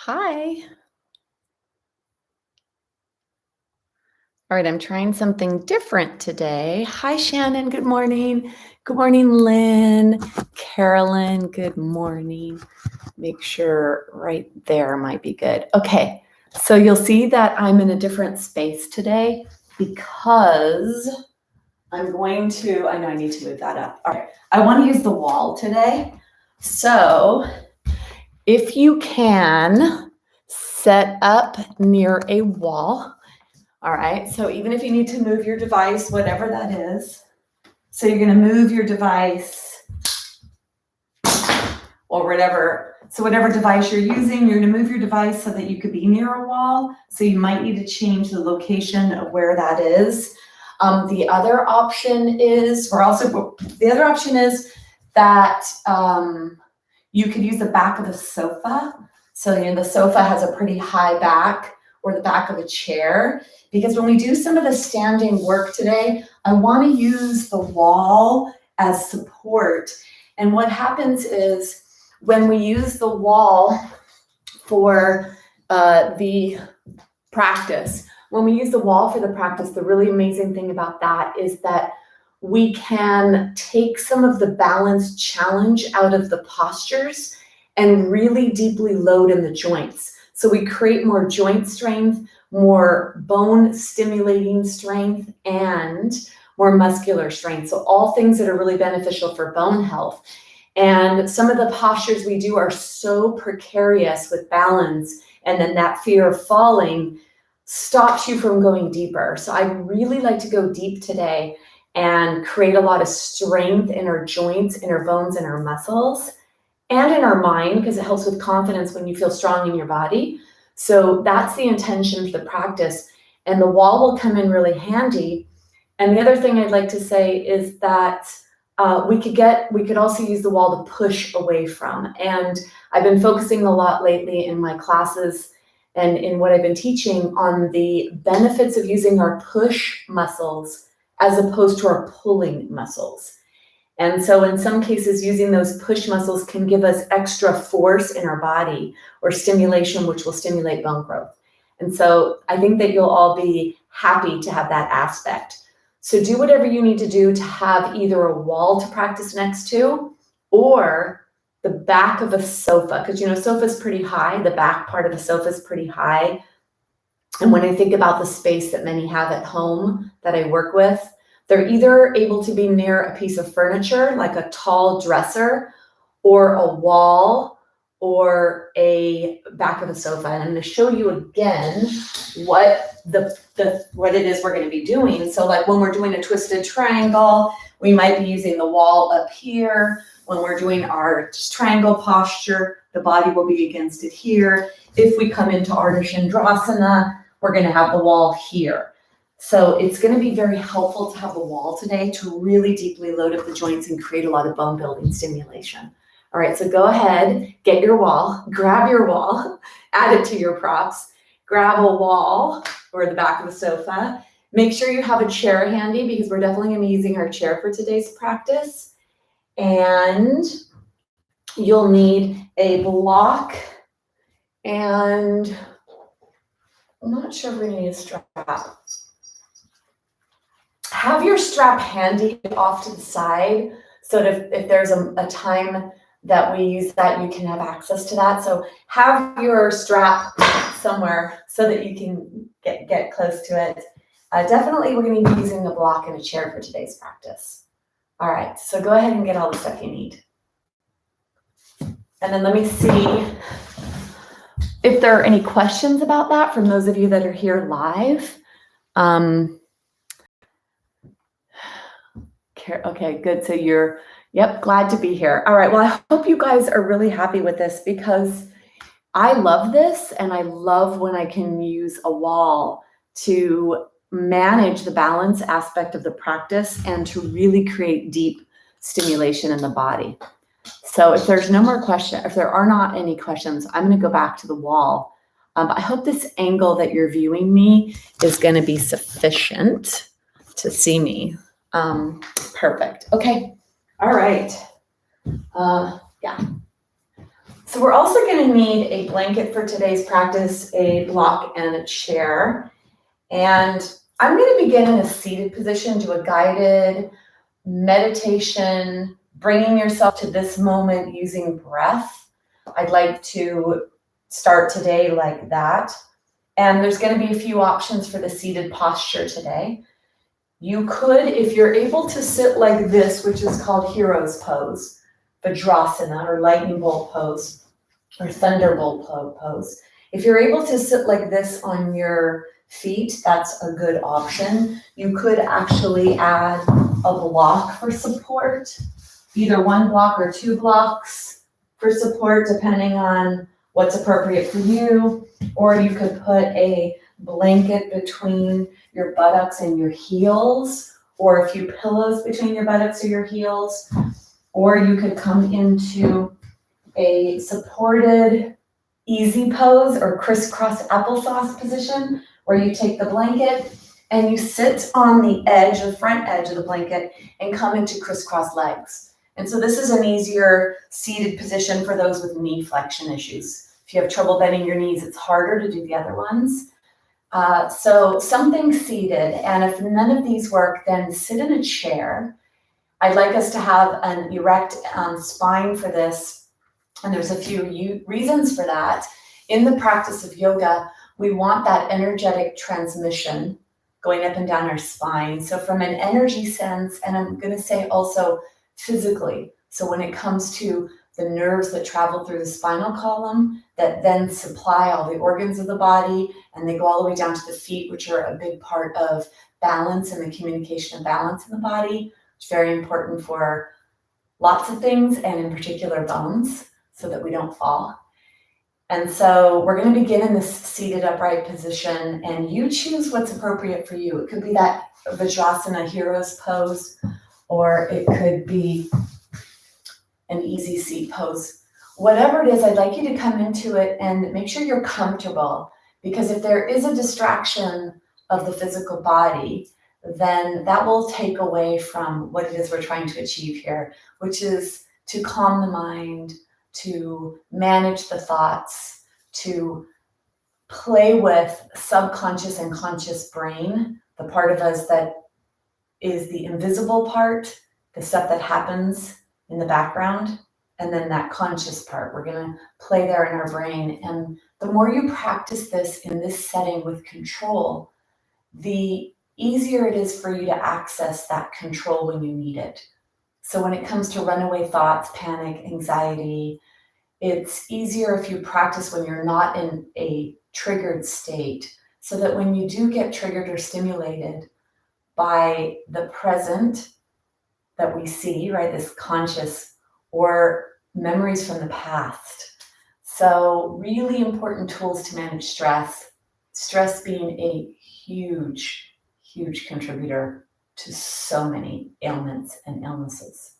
Hi. All right, I'm trying something different today. Hi, Shannon. Good morning. Good morning, Lynn. Carolyn, good morning. Make sure right there might be good. Okay, so you'll see that I'm in a different space today because I'm going to, I know I need to move that up. All right, I want to use the wall today. So if you can set up near a wall. All right, so even if you need to move your device, whatever that is, so you're gonna move your device or whatever, so whatever device you're using, you're gonna move your device so that you could be near a wall. So you might need to change the location of where that is. The other option is that you could use the back of a sofa. So the sofa has a pretty high back, or the back of a chair. Because when we do some of the standing work today, I want to use the wall as support. And what happens is when we use the wall for the practice, the really amazing thing about that is that we can take some of the balance challenge out of the postures and really deeply load in the joints. So we create more joint strength, more bone stimulating strength, and more muscular strength. So all things that are really beneficial for bone health. And some of the postures we do are so precarious with balance, and then that fear of falling stops you from going deeper. So I really like to go deep today and create a lot of strength in our joints, in our bones, and our muscles, and in our mind, because it helps with confidence when you feel strong in your body. So that's the intention for the practice, and the wall will come in really handy. And the other thing I'd like to say is that we could also use the wall to push away from. And I've been focusing a lot lately in my classes and in what I've been teaching on the benefits of using our push muscles as opposed to our pulling muscles. And so in some cases, using those push muscles can give us extra force in our body or stimulation, which will stimulate bone growth. And so I think that you'll all be happy to have that aspect. So do whatever you need to do to have either a wall to practice next to or the back of a sofa, because sofa is pretty high. The back part of the sofa is pretty high. And when I think about the space that many have at home that I work with, they're either able to be near a piece of furniture, like a tall dresser, or a wall, or a back of a sofa. And I'm going to show you again what what it is we're going to be doing. So like when we're doing a twisted triangle, we might be using the wall up here. When we're doing our triangle posture, the body will be against it here. If we come into Ardha Chandrasana, we're going to have the wall here. So it's going to be very helpful to have the wall today to really deeply load up the joints and create a lot of bone building stimulation. All right, so go ahead, get your wall, grab your wall, add it to your props, grab a wall or the back of the sofa. Make sure you have a chair handy because we're definitely going to be using our chair for today's practice. And you'll need a block, and I'm not sure if we're going to need a strap. Have your strap handy off to the side so that if there's a time that we use that, you can have access to that. So have your strap somewhere so that you can get close to it. Definitely we're going to be using a block and a chair for today's practice. All right, so go ahead and get all the stuff you need. And then let me see if there are any questions about that from those of you that are here live. Okay, good. So glad to be here. All right, well, I hope you guys are really happy with this because I love this, and I love when I can use a wall to manage the balance aspect of the practice and to really create deep stimulation in the body. So if there's no more questions, if there are not any questions, I'm going to go back to the wall. I hope this angle that you're viewing me is going to be sufficient to see me. Perfect. Okay. All right. Yeah. So we're also going to need a blanket for today's practice, a block and a chair. And I'm going to begin in a seated position, do a guided meditation, bringing yourself to this moment using breath. I'd like to start today like that. And there's going to be a few options for the seated posture today. You could, if you're able to sit like this, which is called hero's pose, Vajrasana or lightning bolt pose, or thunderbolt pose. If you're able to sit like this on your feet, that's a good option. You could actually add a block for support, either one block or two blocks for support, depending on what's appropriate for you. Or you could put a blanket between your buttocks and your heels, or a few pillows between your buttocks or your heels. Or you could come into a supported easy pose or crisscross applesauce position, where you take the blanket and you sit on the edge, the front edge of the blanket, and come into crisscross legs. And so this is an easier seated position for those with knee flexion issues. If you have trouble bending your knees, it's harder to do the other ones. So something seated, and if none of these work, then sit in a chair. I'd like us to have an erect spine for this, and there's a few reasons for that. In the practice of yoga, we want that energetic transmission going up and down our spine. So from an energy sense, and I'm going to say also physically, so when it comes to the nerves that travel through the spinal column that then supply all the organs of the body, and they go all the way down to the feet, which are a big part of balance and the communication of balance in the body. It's very important for lots of things, and in particular bones, so that we don't fall. And so we're going to begin in this seated upright position, and you choose what's appropriate for you. It could be that Vajrasana hero's pose, or it could be an easy seat pose. Whatever it is, I'd like you to come into it and make sure you're comfortable, because if there is a distraction of the physical body, then that will take away from what it is we're trying to achieve here, which is to calm the mind, to manage the thoughts, to play with subconscious and conscious brain, the part of us that is the invisible part, the stuff that happens in the background, and then that conscious part. We're going to play there in our brain. And the more you practice this in this setting with control, the easier it is for you to access that control when you need it. So when it comes to runaway thoughts, panic, anxiety, it's easier if you practice when you're not in a triggered state, so that when you do get triggered or stimulated by the present that we see, right, this conscious, or memories from the past. So really important tools to manage stress. Stress being a huge, huge contributor to so many ailments and illnesses.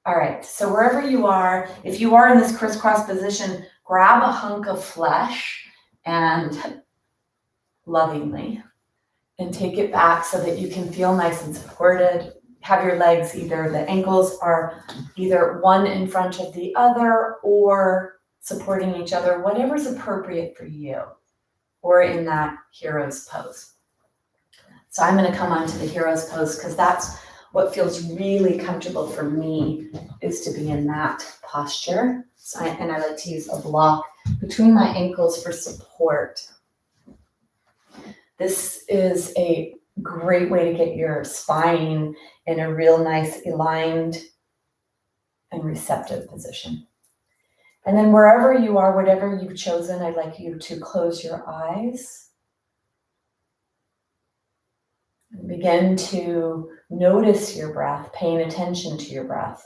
All right, so wherever you are, if you are in this crisscross position, grab a hunk of flesh and lovingly, and take it back so that you can feel nice and supported. Have your legs, either the ankles are either one in front of the other or supporting each other, whatever's appropriate for you, or in that hero's pose. So I'm going to come on to the hero's pose, because that's what feels really comfortable for me, is to be in that posture. So I like to use a block between my ankles for support. This is a great way to get your spine in a real nice aligned and receptive position. And then wherever you are, whatever you've chosen, I'd like you to close your eyes and begin to notice your breath, paying attention to your breath.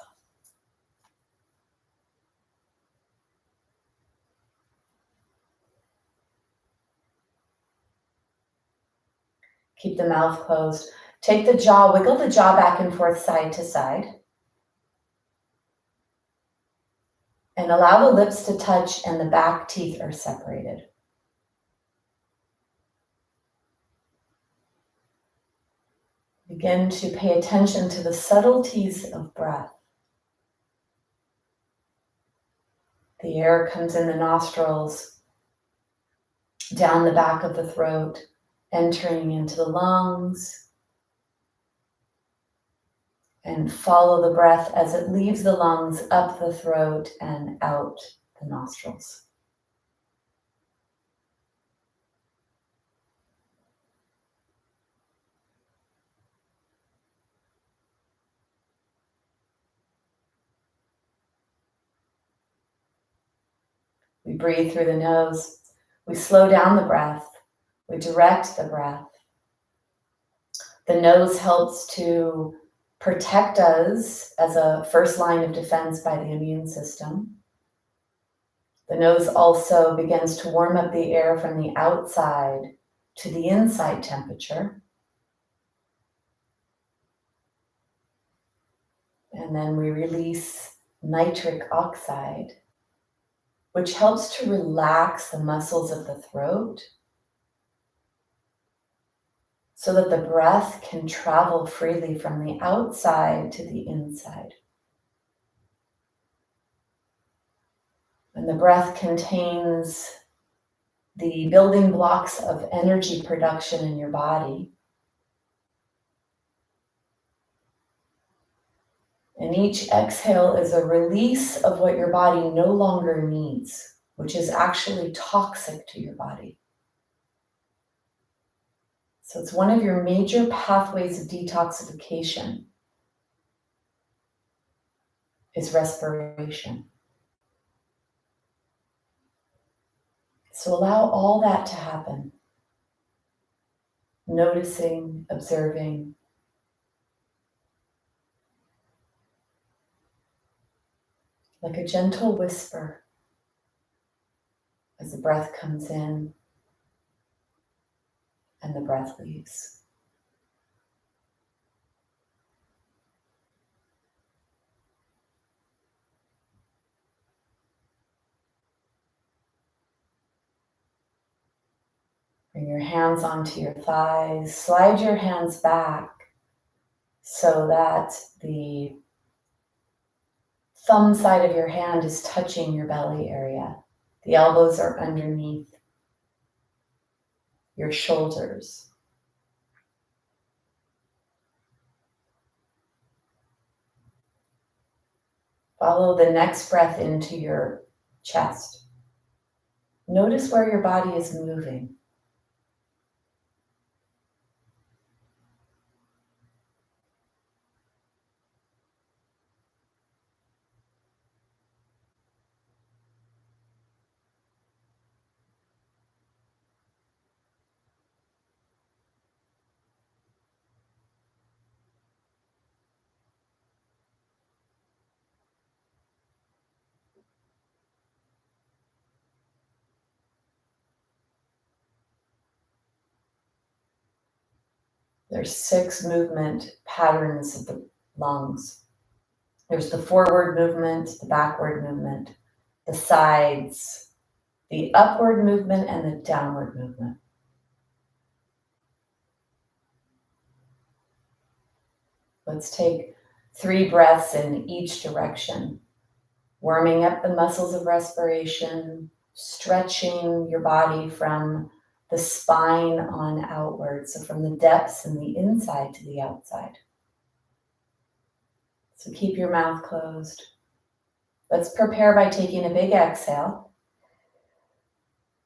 Keep the mouth closed. Take the jaw, wiggle the jaw back and forth, side to side. And allow the lips to touch and the back teeth are separated. Begin to pay attention to the subtleties of breath. The air comes in the nostrils, down the back of the throat, entering into the lungs, and follow the breath as it leaves the lungs, up the throat and out the nostrils. We breathe through the nose. We slow down the breath. We direct the breath. The nose helps to protect us as a first line of defense by the immune system. The nose also begins to warm up the air from the outside to the inside temperature. And then we release nitric oxide, which helps to relax the muscles of the throat so that the breath can travel freely from the outside to the inside. And the breath contains the building blocks of energy production in your body. And each exhale is a release of what your body no longer needs, which is actually toxic to your body. So it's one of your major pathways of detoxification is respiration. So allow all that to happen. Noticing, observing. Like a gentle whisper as the breath comes in and the breath leaves. Bring your hands onto your thighs. Slide your hands back so that the thumb side of your hand is touching your belly area. The elbows are underneath your shoulders. Follow the next breath into your chest. Notice where your body is moving. There's 6 movement patterns of the lungs. There's the forward movement, the backward movement, the sides, the upward movement, and the downward movement. Let's take 3 breaths in each direction, warming up the muscles of respiration, stretching your body from the spine on outward, so from the depths and the inside to the outside. So keep your mouth closed. Let's prepare by taking a big exhale.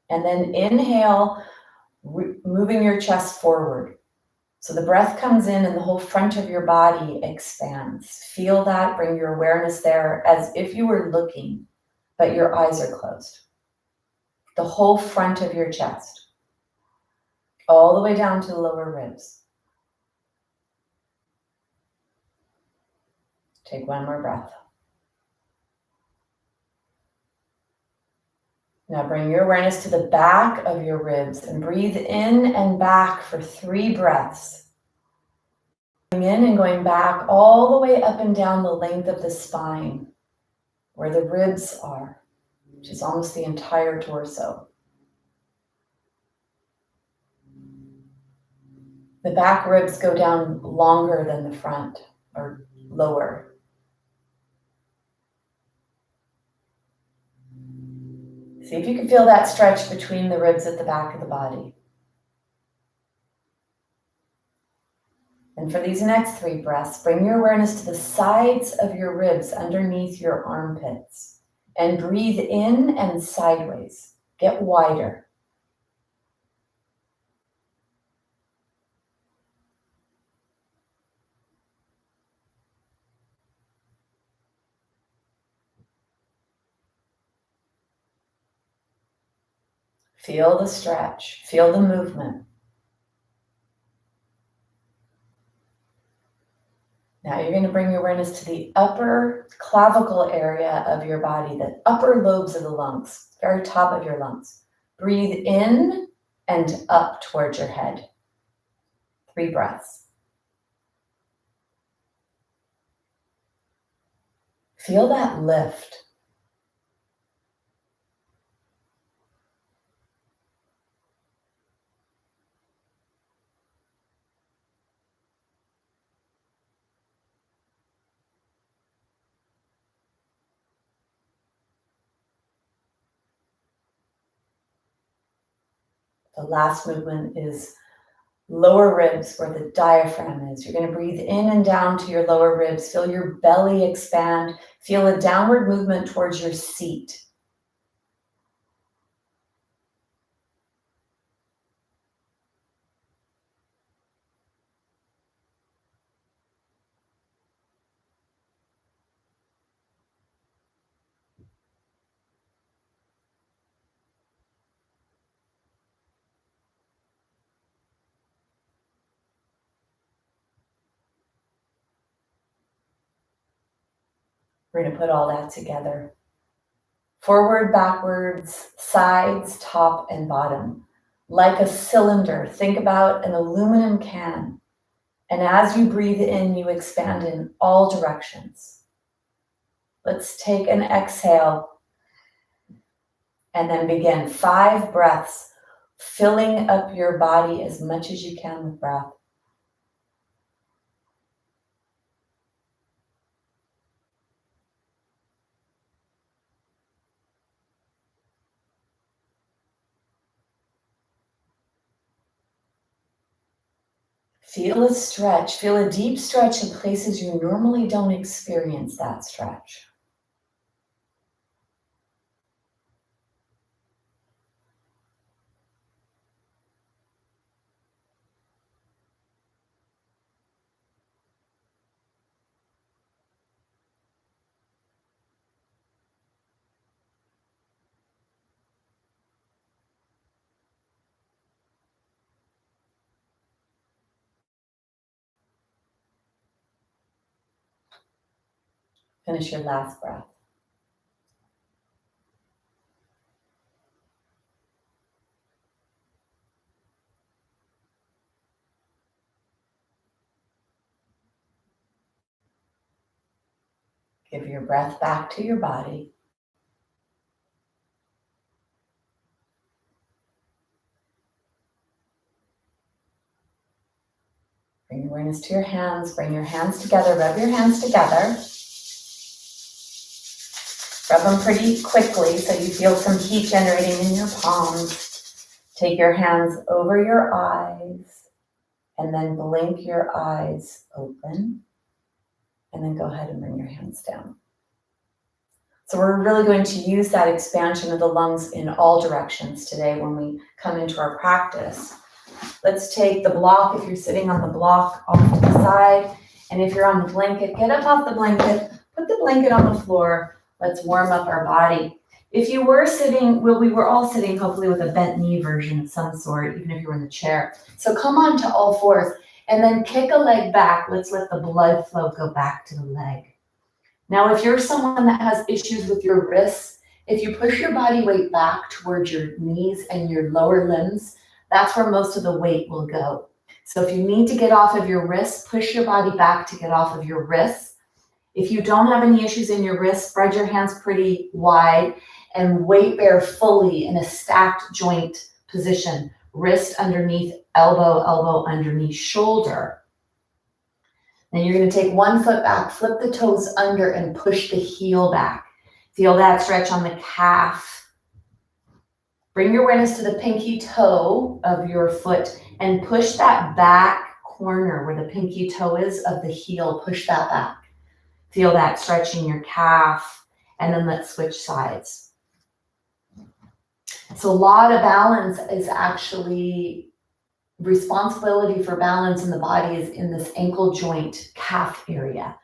And then inhale, moving your chest forward. So the breath comes in and the whole front of your body expands. Feel that, bring your awareness there as if you were looking, but your eyes are closed. The whole front of your chest, all the way down to the lower ribs. Take one more breath. Now bring your awareness to the back of your ribs and breathe in and back for 3 breaths. Going in and going back all the way up and down the length of the spine, where the ribs are, which is almost the entire torso. The back ribs go down longer than the front, or lower. See if you can feel that stretch between the ribs at the back of the body. And for these next 3 breaths, bring your awareness to the sides of your ribs underneath your armpits. And breathe in and sideways. Get wider. Feel the stretch. Feel the movement. Now you're going to bring your awareness to the upper clavicle area of your body, the upper lobes of the lungs, very top of your lungs. Breathe in and up towards your head. 3 breaths. Feel that lift. The last movement is lower ribs, where the diaphragm is. You're going to breathe in and down to your lower ribs. Feel your belly expand. Feel a downward movement towards your seat. We're going to put all that together. Forward, backwards, sides, top, and bottom. Like a cylinder, think about an aluminum can. And as you breathe in, you expand in all directions. Let's take an exhale and then begin 5 breaths, filling up your body as much as you can with breath. Feel a stretch. Feel a deep stretch in places you normally don't experience that stretch. Finish your last breath. Give your breath back to your body. Bring your awareness to your hands. Bring your hands together. Rub your hands together. Rub them pretty quickly so you feel some heat generating in your palms. Take your hands over your eyes and then blink your eyes open. And then go ahead and bring your hands down. So we're really going to use that expansion of the lungs in all directions today when we come into our practice. Let's take the block. If you're sitting on the block, off to the side. And if you're on the blanket, get up off the blanket, put the blanket on the floor. Let's warm up our body. If you were sitting, well, we were all sitting hopefully with a bent knee version of some sort, even if you were in the chair. So come on to all fours and then kick a leg back. Let's let the blood flow go back to the leg. Now, if you're someone that has issues with your wrists, if you push your body weight back towards your knees and your lower limbs, that's where most of the weight will go. So if you need to get off of your wrists, push your body back to get off of your wrists. If you don't have any issues in your wrists, spread your hands pretty wide and weight bear fully in a stacked joint position. Wrist underneath elbow, elbow underneath shoulder. Then you're going to take one foot back, flip the toes under and push the heel back. Feel that stretch on the calf. Bring your awareness to the pinky toe of your foot and push that back corner where the pinky toe is of the heel. Push that back. Feel that stretching your calf, and then let's switch sides. So a lot of balance is actually responsibility for balance in the body is in this ankle joint calf area.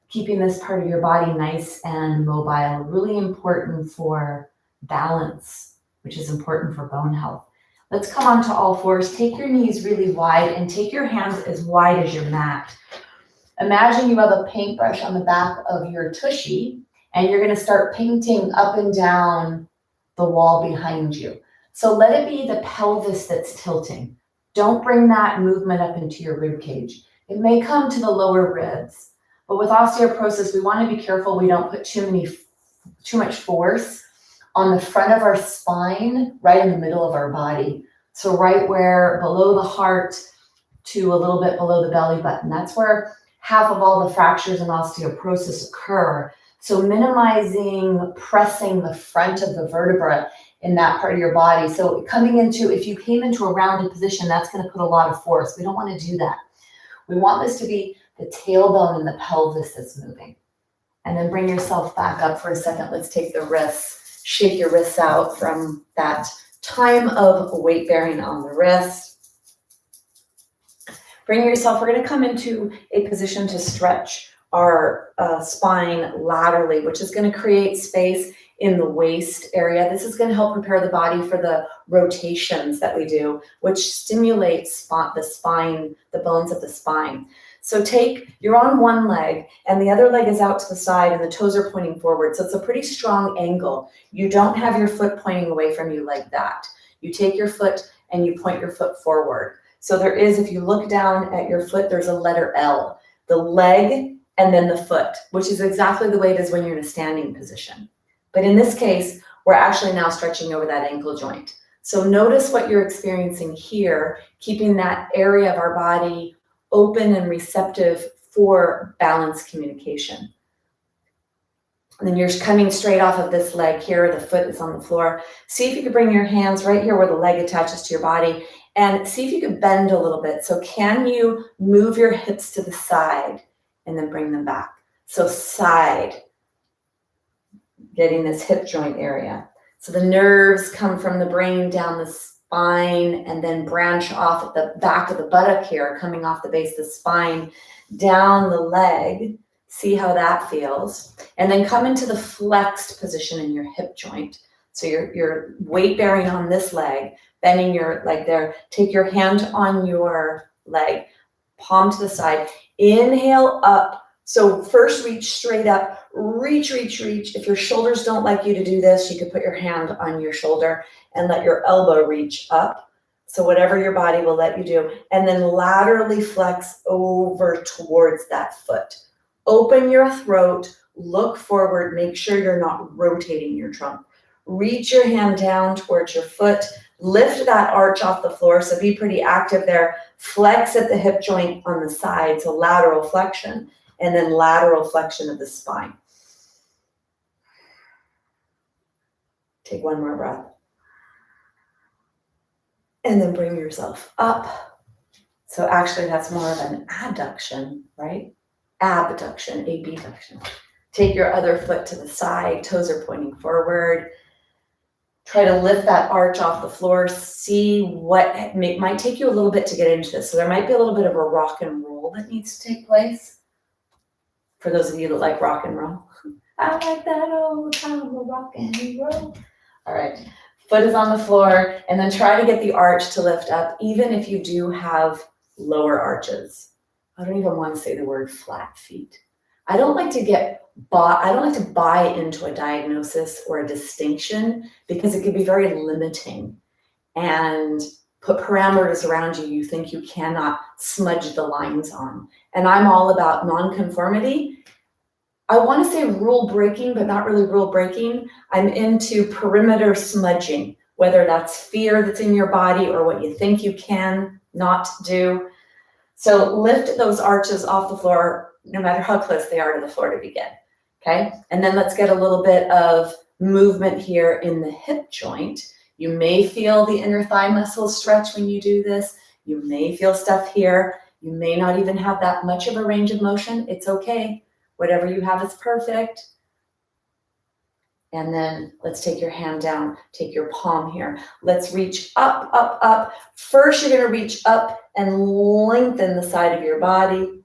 Keeping this part of your body nice and mobile, really important for balance, which is important for bone health. Let's come onto all fours. Take your knees really wide and take your hands as wide as your mat. Imagine you have a paintbrush on the back of your tushy and you're going to start painting up and down the wall behind you. So let it be the pelvis that's tilting. Don't bring that movement up into your rib cage. It may come to the lower ribs, but with osteoporosis, we want to be careful we don't put too much force on the front of our spine, right in the middle of our body. So right where below the heart to a little bit below the belly button. That's where half of all the fractures in osteoporosis occur. So minimizing pressing the front of the vertebra in that part of your body. So if you came into a rounded position, that's going to put a lot of force. We don't want to do that. We want this to be the tailbone and the pelvis that's moving. And then bring yourself back up for a second. Let's take the wrists, shake your wrists out from that time of weight bearing on the wrist. Bring yourself, we're going to come into a position to stretch our spine laterally, which is going to create space in the waist area. This is going to help prepare the body for the rotations that we do, which stimulates the spine, the bones of the spine. So you're on one leg and the other leg is out to the side and the toes are pointing forward. So it's a pretty strong angle. You don't have your foot pointing away from you like that. You take your foot and you point your foot forward. So if you look down at your foot, there's a letter L, the leg and then the foot, which is exactly the way it is when you're in a standing position. But in this case, we're actually now stretching over that ankle joint. So notice what you're experiencing here, keeping that area of our body open and receptive for balanced communication. And then you're coming straight off of this leg here, the foot is on the floor. See if you could bring your hands right here where the leg attaches to your body and see if you could bend a little bit. So can you move your hips to the side and then bring them back? So side, getting this hip joint area. So the nerves come from the brain down the spine and then branch off at the back of the buttock here, coming off the base of the spine, down the leg. See how that feels. And then come into the flexed position in your hip joint. So you're weight bearing on this leg, bending your leg there. Take your hand on your leg, palm to the side. Inhale up. So first reach straight up, reach. If your shoulders don't like you to do this, you could put your hand on your shoulder and let your elbow reach up. So whatever your body will let you do. And then laterally flex over towards that foot. Open your throat, look forward, make sure you're not rotating your trunk. Reach your hand down towards your foot, lift that arch off the floor, so be pretty active there. Flex at the hip joint on the side, so lateral flexion, and then lateral flexion of the spine. Take one more breath. And then bring yourself up. So actually that's more of an adduction, right? Abduction, abduction. Take your other foot to the side, toes are pointing forward. Try to lift that arch off the floor. See what might take you a little bit to get into this. So there might be a little bit of a rock and roll that needs to take place. For those of you that like rock and roll. I like that old time of rock and roll. All right, foot is on the floor and then try to get the arch to lift up, even if you do have lower arches. I don't even want to say the word flat feet. I don't like to buy into a diagnosis or a distinction because it can be very limiting and put parameters around you you think you cannot smudge the lines on. And I'm all about nonconformity. I want to say rule breaking, but not really rule breaking. I'm into perimeter smudging, whether that's fear that's in your body or what you think you can not do. So lift those arches off the floor, no matter how close they are to the floor to begin, okay? And then let's get a little bit of movement here in the hip joint. You may feel the inner thigh muscles stretch when you do this. You may feel stuff here. You may not even have that much of a range of motion. It's okay. Whatever you have is perfect. And then let's take your hand down, take your palm here. Let's reach up, up, up. First, you're gonna reach up and lengthen the side of your body.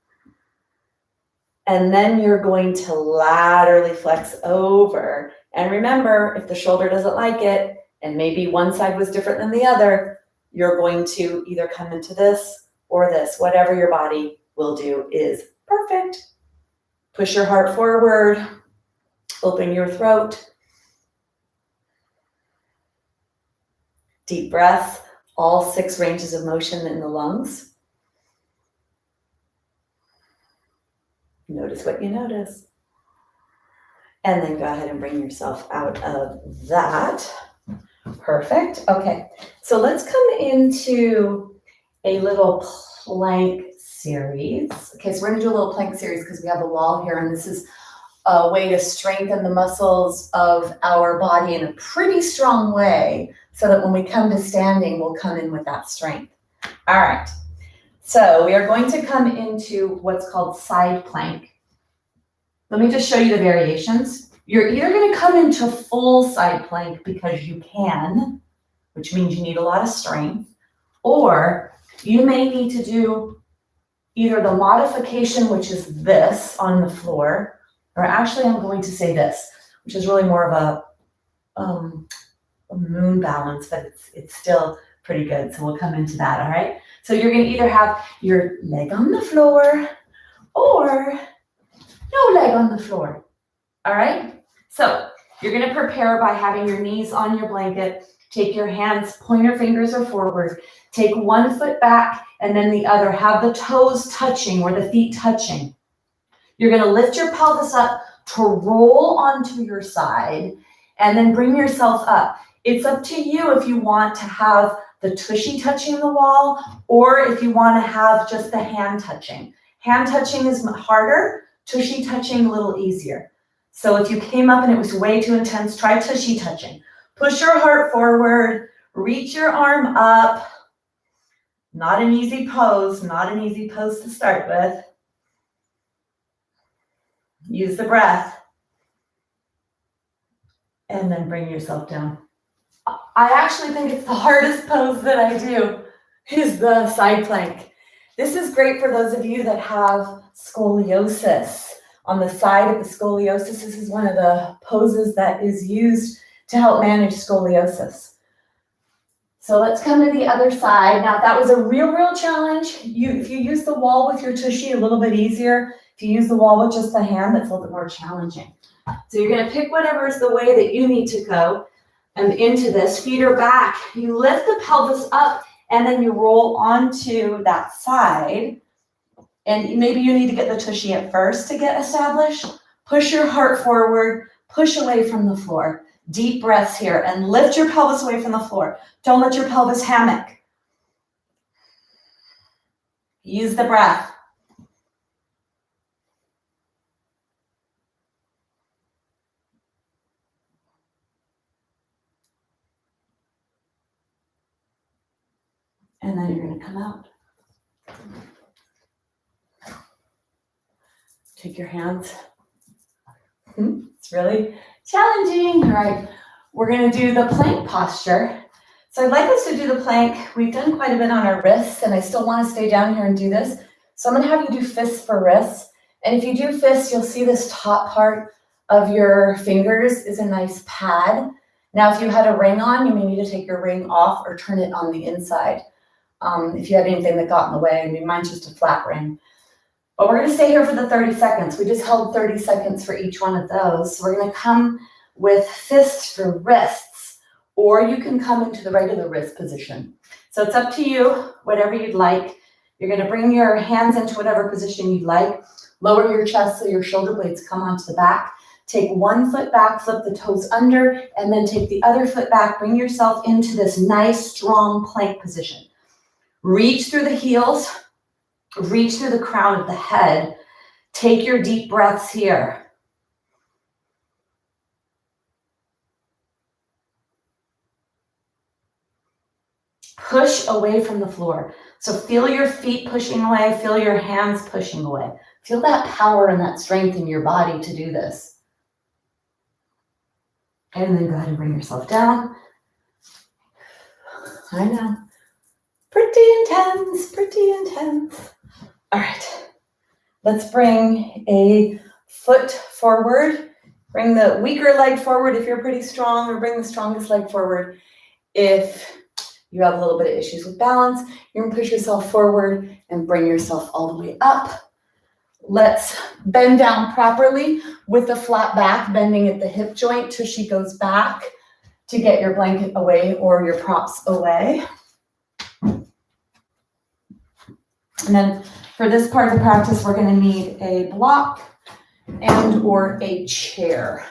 And then you're going to laterally flex over. And remember, if the shoulder doesn't like it, and maybe one side was different than the other, you're going to either come into this or this. Whatever your body will do is perfect. Push your heart forward, open your throat. Deep breath, all 6 ranges of motion in the lungs. Notice what you notice. And then go ahead and bring yourself out of that. Perfect. Okay, so let's come into a little plank series. Okay, so we're gonna do a little plank series because we have a wall here, and this is a way to strengthen the muscles of our body in a pretty strong way so that when we come to standing, we'll come in with that strength. All right, so we are going to come into what's called side plank. Let me just show you the variations. You're either going to come into full side plank because you can, which means you need a lot of strength, or you may need to do either the modification, which is this on the floor, or actually I'm going to say this, which is really more of a moon balance, but it's still pretty good. So we'll come into that, all right? So you're going to either have your leg on the floor or no leg on the floor, all right? So you're gonna prepare by having your knees on your blanket, take your hands, pointer fingers are forward, take one foot back and then the other, have the toes touching or the feet touching. You're gonna lift your pelvis up to roll onto your side and then bring yourself up. It's up to you if you want to have the tushy touching the wall or if you wanna have just the hand touching. Hand touching is harder, tushy touching a little easier. So if you came up and it was way too intense, try tushy touching. Push your heart forward, reach your arm up. Not an easy pose, not an easy pose to start with. Use the breath. And then bring yourself down. I actually think it's the hardest pose that I do is the side plank. This is great for those of you that have scoliosis. On the side of the scoliosis, this is one of the poses that is used to help manage scoliosis. So let's come to the other side. Now, that was a real challenge. If you use the wall with your tushy, a little bit easier. If you use the wall with just the hand, that's a little bit more challenging. So you're gonna pick whatever is the way that you need to go and into this. Feet are back. You lift the pelvis up and then you roll onto that side. And maybe you need to get the tushy at first to get established. Push your heart forward, push away from the floor. Deep breaths here and lift your pelvis away from the floor. Don't let your pelvis hammock. Use the breath. And then you're gonna come out. Take your hands. It's really challenging. All right, we're gonna do the plank posture. So I'd like us to do the plank. We've done quite a bit on our wrists and I still wanna stay down here and do this. So I'm gonna have you do fists for wrists. And if you do fists, you'll see this top part of your fingers is a nice pad. Now, if you had a ring on, you may need to take your ring off or turn it on the inside. If you had anything that got in the way, I mean, mine's just a flat ring. But we're gonna stay here for the 30 seconds. We just held 30 seconds for each one of those. So we're gonna come with fists for wrists, or you can come into the regular wrist position. So it's up to you, whatever you'd like. You're gonna bring your hands into whatever position you'd like. Lower your chest so your shoulder blades come onto the back. Take one foot back, flip the toes under, and then take the other foot back. Bring yourself into this nice, strong plank position. Reach through the heels. Reach through the crown of the head. Take your deep breaths here. push away from the floor. So feel your feet pushing away, feel your hands pushing away. Feel that power and that strength in your body to do this. And then go ahead and bring yourself down. I know. Pretty intense, pretty intense. All right. Let's bring a foot forward. Bring the weaker leg forward if you're pretty strong, or bring the strongest leg forward if you have a little bit of issues with balance. You're gonna push yourself forward and bring yourself all the way up. Let's bend down properly with a flat back, bending at the hip joint. Tushy goes back to get your blanket away or your props away. And then for this part of the practice, we're gonna need a block and or a chair.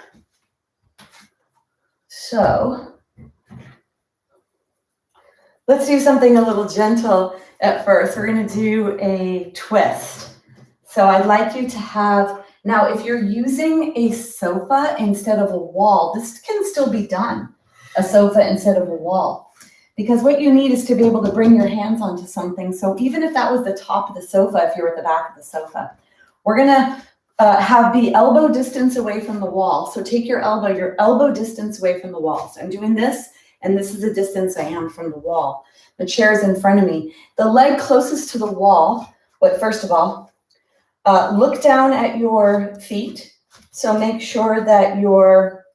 So let's do something a little gentle at first. We're gonna do a twist. So I'd like you to have, now if you're using a sofa instead of a wall, this can still be done, a sofa instead of a wall. Because what you need is to be able to bring your hands onto something. So even if that was the top of the sofa, if you were at the back of the sofa, we're gonna have the elbow distance away from the wall. So take your elbow distance away from the wall. So I'm doing this, and this is the distance I am from the wall. The chair is in front of me. The leg closest to the wall, but first of all, look down at your feet. So make sure that your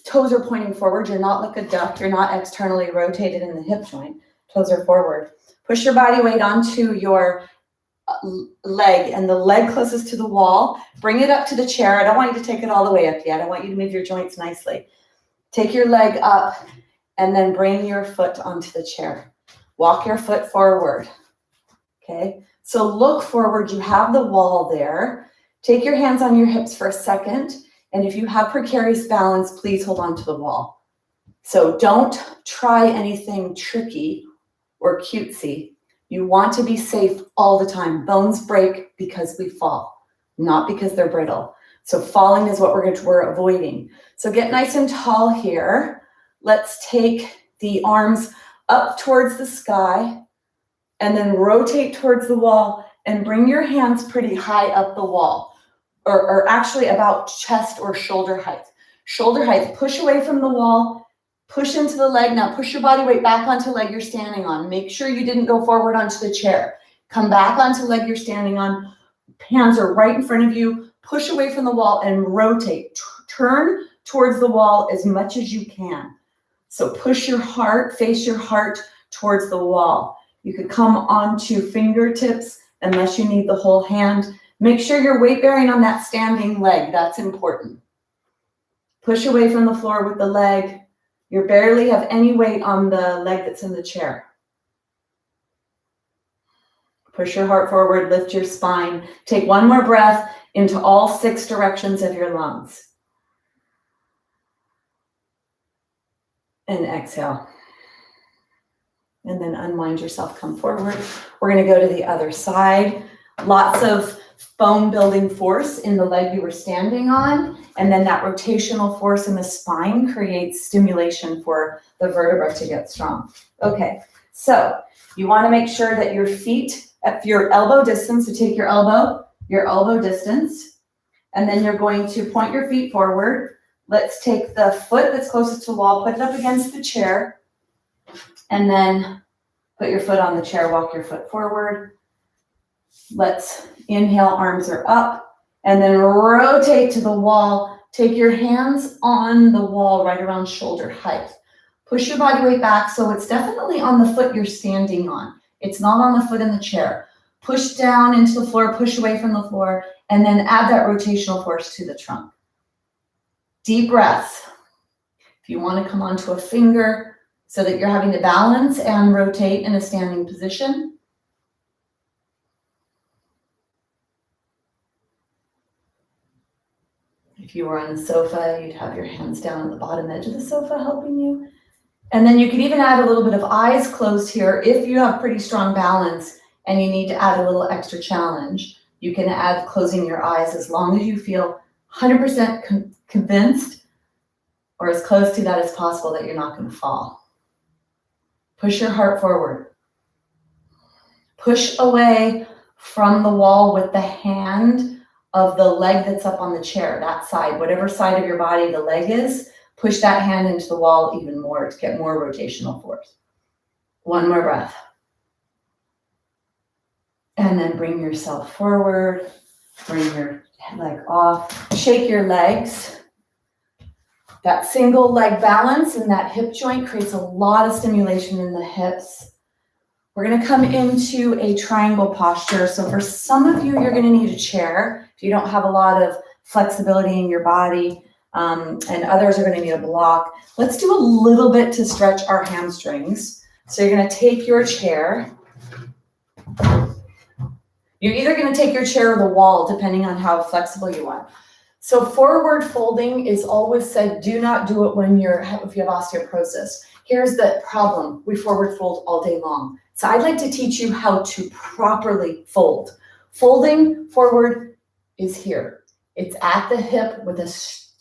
toes are pointing forward. You're not like a duck. You're not externally rotated in the hip joint. Toes are forward. Push your body weight onto your leg, and the leg closest to the wall. Bring it up to the chair. I don't want you to take it all the way up yet. I want you to move your joints nicely. Take your leg up and then bring your foot onto the chair. Walk your foot forward. Okay, so look forward. You have the wall there. Take your hands on your hips for a second. And if you have precarious balance, please hold on to the wall. So don't try anything tricky or cutesy. You want to be safe all the time. Bones break because we fall, not because they're brittle. So falling is what we're avoiding. So get nice and tall here. Let's take the arms up towards the sky and then rotate towards the wall and bring your hands pretty high up the wall, or actually about chest or shoulder height. Shoulder height, push away from the wall, push into the leg. Now push your body weight back onto the leg you're standing on. Make sure you didn't go forward onto the chair. Come back onto the leg you're standing on. Hands are right in front of you. Push away from the wall and rotate. Turn towards the wall as much as you can. So push your heart, face your heart towards the wall. You could come onto fingertips unless you need the whole hand. Make sure you're weight bearing on that standing leg. That's important. Push away from the floor with the leg. You barely have any weight on the leg that's in the chair. Push your heart forward, lift your spine. Take one more breath into all 6 directions of your lungs. And exhale. And then unwind yourself, come forward. We're gonna go to the other side. Lots of bone building force in the leg you were standing on. And then that rotational force in the spine creates stimulation for the vertebra to get strong. Okay, so you wanna make sure that your feet at your elbow distance, so take your elbow distance, and then you're going to point your feet forward. Let's take the foot that's closest to the wall, put it up against the chair, and then put your foot on the chair, walk your foot forward. Let's inhale, arms are up, and then rotate to the wall. Take your hands on the wall right around shoulder height. Push your body weight back so it's definitely on the foot you're standing on. It's not on the foot in the chair. Push down into the floor, push away from the floor, and then add that rotational force to the trunk. Deep breaths. If you want to come onto a finger so that you're having to balance and rotate in a standing position. If you were on the sofa, you'd have your hands down at the bottom edge of the sofa helping you. And then you could even add a little bit of eyes closed here if you have pretty strong balance and you need to add a little extra challenge. You can add closing your eyes as long as you feel 100% convinced or as close to that as possible that you're not going to fall. Push your heart forward. Push away from the wall with the hand of the leg that's up on the chair, that side, whatever side of your body the leg is, push that hand into the wall even more to get more rotational force. One more breath. And then bring yourself forward, bring your leg off, shake your legs. That single leg balance in that hip joint creates a lot of stimulation in the hips. We're gonna come into a triangle posture. So for some of you, you're gonna need a chair if you don't have a lot of flexibility in your body, and others are gonna need a block. Let's do a little bit to stretch our hamstrings. So you're gonna take your chair. You're either gonna take your chair or the wall, depending on how flexible you are. So forward folding is always said, do not do it if you have osteoporosis. Here's the problem, we forward fold all day long. So I'd like to teach you how to properly fold. Folding forward is here. It's at the hip with a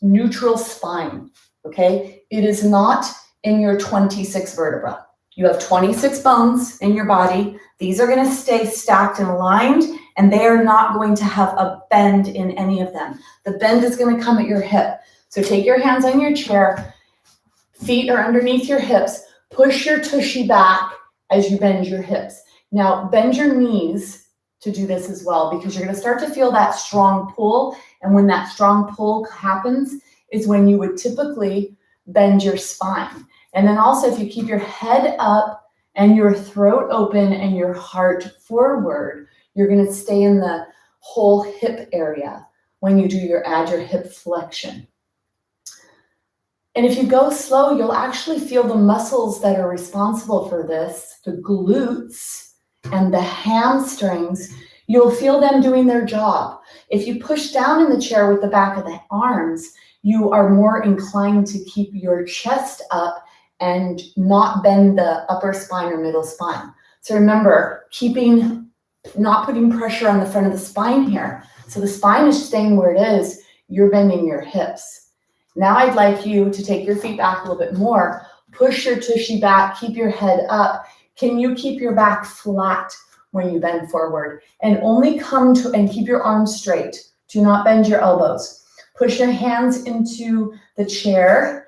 neutral spine, okay? It is not in your 26 vertebra. You have 26 bones in your body. These are gonna stay stacked and aligned, and they are not going to have a bend in any of them. The bend is gonna come at your hip. So take your hands on your chair, feet are underneath your hips, push your tushy back as you bend your hips. Now, bend your knees to do this as well, because you're gonna start to feel that strong pull, and when that strong pull happens is when you would typically bend your spine. And then also, if you keep your head up and your throat open and your heart forward, you're gonna stay in the whole hip area when you add your hip flexion. And if you go slow, you'll actually feel the muscles that are responsible for this, the glutes and the hamstrings, you'll feel them doing their job. If you push down in the chair with the back of the arms, you are more inclined to keep your chest up and not bend the upper spine or middle spine. So remember, not putting pressure on the front of the spine here. So the spine is staying where it is, you're bending your hips. Now I'd like you to take your feet back a little bit more, push your tushy back, keep your head up. Can you keep your back flat when you bend forward? And only and keep your arms straight. Do not bend your elbows. Push your hands into the chair.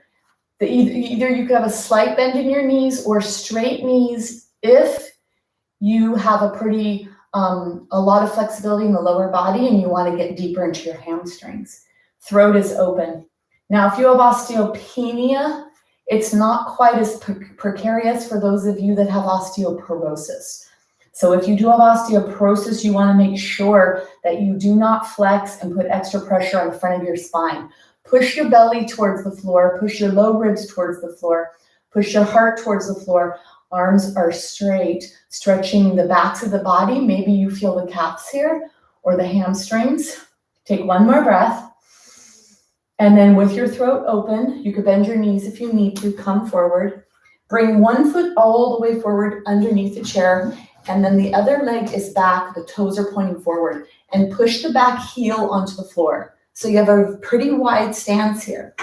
Either you could have a slight bend in your knees or straight knees if you have a lot of flexibility in the lower body and you want to get deeper into your hamstrings. Throat is open. Now, if you have osteopenia, it's not quite as precarious for those of you that have osteoporosis. So if you do have osteoporosis, you want to make sure that you do not flex and put extra pressure on the front of your spine. Push your belly towards the floor, push your low ribs towards the floor, push your heart towards the floor. Arms are straight, stretching the backs of the body. Maybe you feel the calves here or the hamstrings. Take one more breath. And then with your throat open, you could bend your knees if you need to, come forward. Bring one foot all the way forward underneath the chair, and then the other leg is back, the toes are pointing forward, and push the back heel onto the floor. So you have a pretty wide stance here.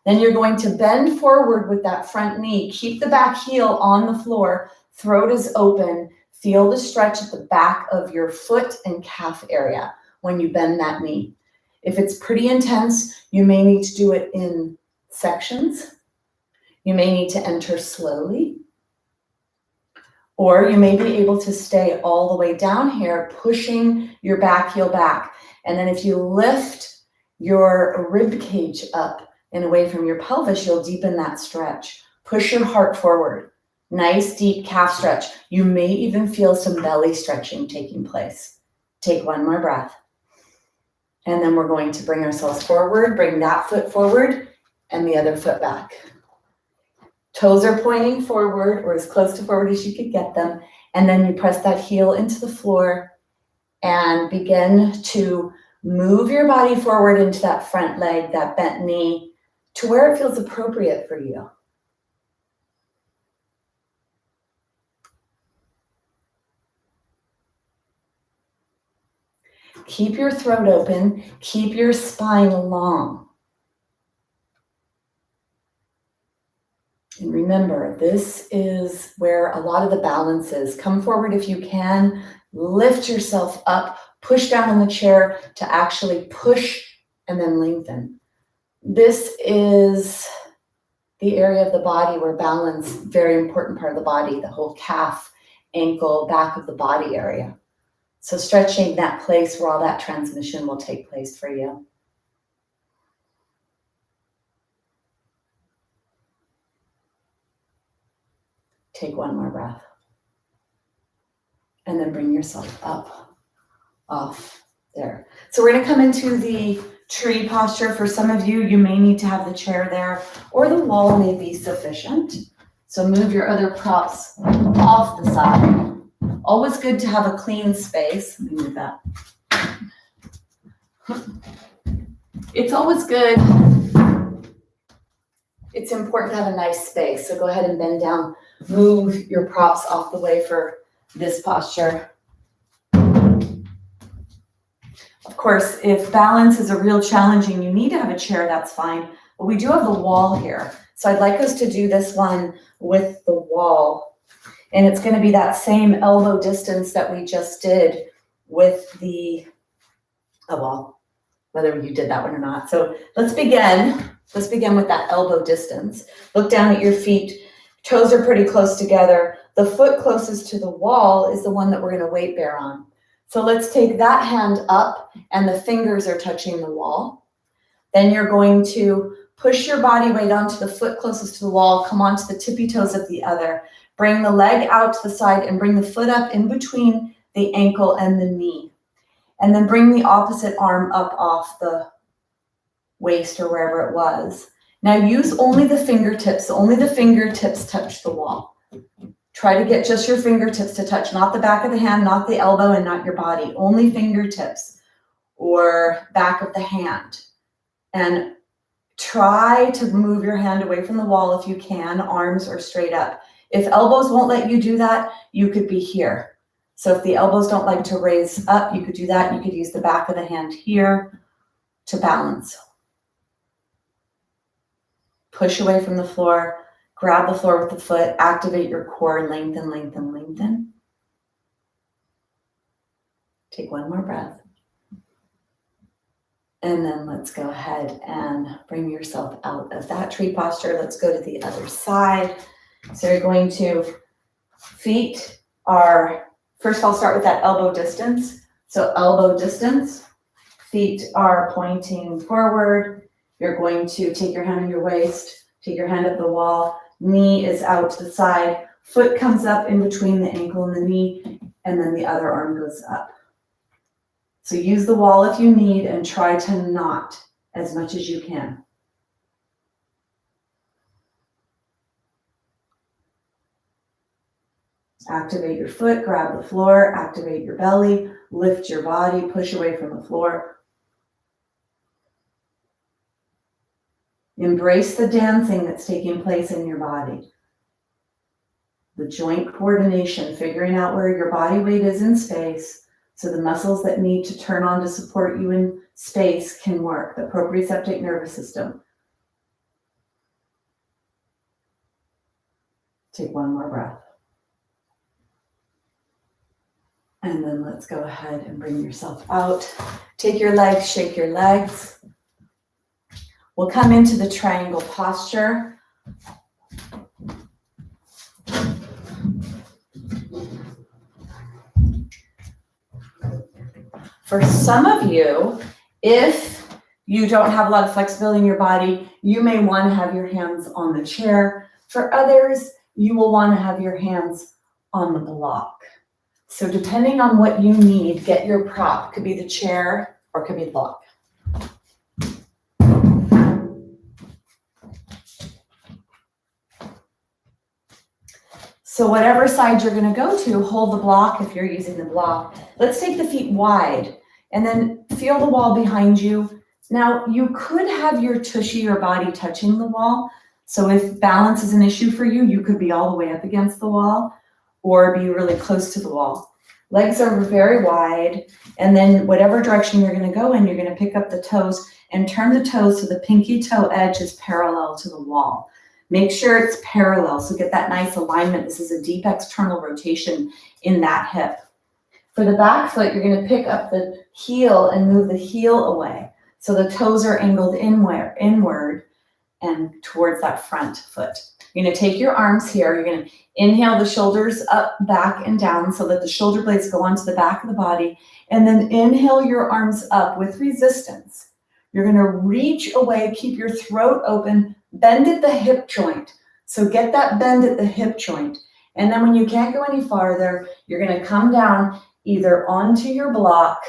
Then you're going to bend forward with that front knee. Keep the back heel on the floor, throat is open. Feel the stretch at the back of your foot and calf area when you bend that knee. If it's pretty intense, you may need to do it in sections. You may need to enter slowly. Or you may be able to stay all the way down here, pushing your back heel back. And then if you lift your rib cage up and away from your pelvis, you'll deepen that stretch. Push your heart forward. Nice deep calf stretch. You may even feel some belly stretching taking place. Take one more breath. And then we're going to bring ourselves forward, bring that foot forward and the other foot back. Toes are pointing forward or as close to forward as you could get them. And then you press that heel into the floor and begin to move your body forward into that front leg, that bent knee, to where it feels appropriate for you. Keep your throat open, keep your spine long. And remember, this is where a lot of the balance is. Come forward if you can, lift yourself up, push down on the chair to actually push and then lengthen. This is the area of the body where balance, very important part of the body, the whole calf, ankle, back of the body area. So stretching that place where all that transmission will take place for you. Take one more breath. And then bring yourself up, off there. So we're going to come into the tree posture. For some of you, you may need to have the chair there, or the wall may be sufficient. So move your other props off the side. Always good to have a clean space. Let me move that. It's always good. It's important to have a nice space. So go ahead and bend down. Move your props off the way for this posture. Of course, if balance is a real challenge and you need to have a chair, that's fine. But we do have the wall here. So I'd like us to do this one with the wall. And it's going to be that same elbow distance that we just did with the wall, whether you did that one or not. So let's begin. Let's begin with that elbow distance. Look down at your feet. Toes are pretty close together. The foot closest to the wall is the one that we're going to weight bear on. So let's take that hand up and the fingers are touching the wall. Then you're going to push your body weight onto the foot closest to the wall, come onto the tippy toes of the other. Bring the leg out to the side and bring the foot up in between the ankle and the knee. And then bring the opposite arm up off the waist or wherever it was. Now use only the fingertips. Only the fingertips touch the wall. Try to get just your fingertips to touch, not the back of the hand, not the elbow, and not your body. Only fingertips or back of the hand. And try to move your hand away from the wall if you can. Arms are straight up. If elbows won't let you do that, you could be here. So if the elbows don't like to raise up, you could do that. You could use the back of the hand here to balance. Push away from the floor. Grab the floor with the foot. Activate your core. Lengthen, lengthen, lengthen. Take one more breath. And then let's go ahead and bring yourself out of that tree posture. Let's go to the other side. So you're going to, feet are, first I'll start with that elbow distance. So elbow distance, feet are pointing forward. You're going to take your hand on your waist, take your hand up the wall, knee is out to the side, foot comes up in between the ankle and the knee, and then the other arm goes up. So use the wall if you need and try to knot as much as you can. Activate your foot, grab the floor, activate your belly, lift your body, push away from the floor. Embrace the dancing that's taking place in your body. The joint coordination, figuring out where your body weight is in space, so the muscles that need to turn on to support you in space can work, the proprioceptive nervous system. Take one more breath. And then let's go ahead and bring yourself out. Take your legs, shake your legs. We'll come into the triangle posture. For some of you, if you don't have a lot of flexibility in your body, you may want to have your hands on the chair. For others, you will want to have your hands on the block. So depending on what you need, get your prop. Could be the chair or could be the block. So whatever side you're going to go to, hold the block if you're using the block. Let's take the feet wide and then feel the wall behind you. Now you could have your tushy, your body touching the wall. So if balance is an issue for you, you could be all the way up against the wall or be really close to the wall. Legs are very wide, and then whatever direction you're going to go in, you're going to pick up the toes and turn the toes so the pinky toe edge is parallel to the wall. Make sure it's parallel, so get that nice alignment. This is a deep external rotation in that hip. For the back foot, you're going to pick up the heel and move the heel away. So the toes are angled inward and towards that front foot. You're going to take your arms here. You're going to inhale the shoulders up, back, and down so that the shoulder blades go onto the back of the body. And then inhale your arms up with resistance. You're going to reach away, keep your throat open, bend at the hip joint. So get that bend at the hip joint. And then when you can't go any farther, you're going to come down either onto your block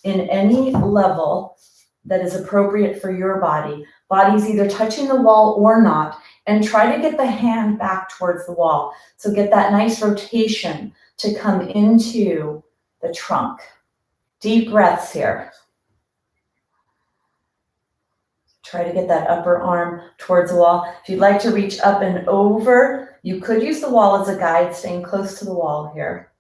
in any level that is appropriate for your body. Body's either touching the wall or not, and try to get the hand back towards the wall. So get that nice rotation to come into the trunk. Deep breaths here. Try to get that upper arm towards the wall. If you'd like to reach up and over, you could use the wall as a guide, staying close to the wall here.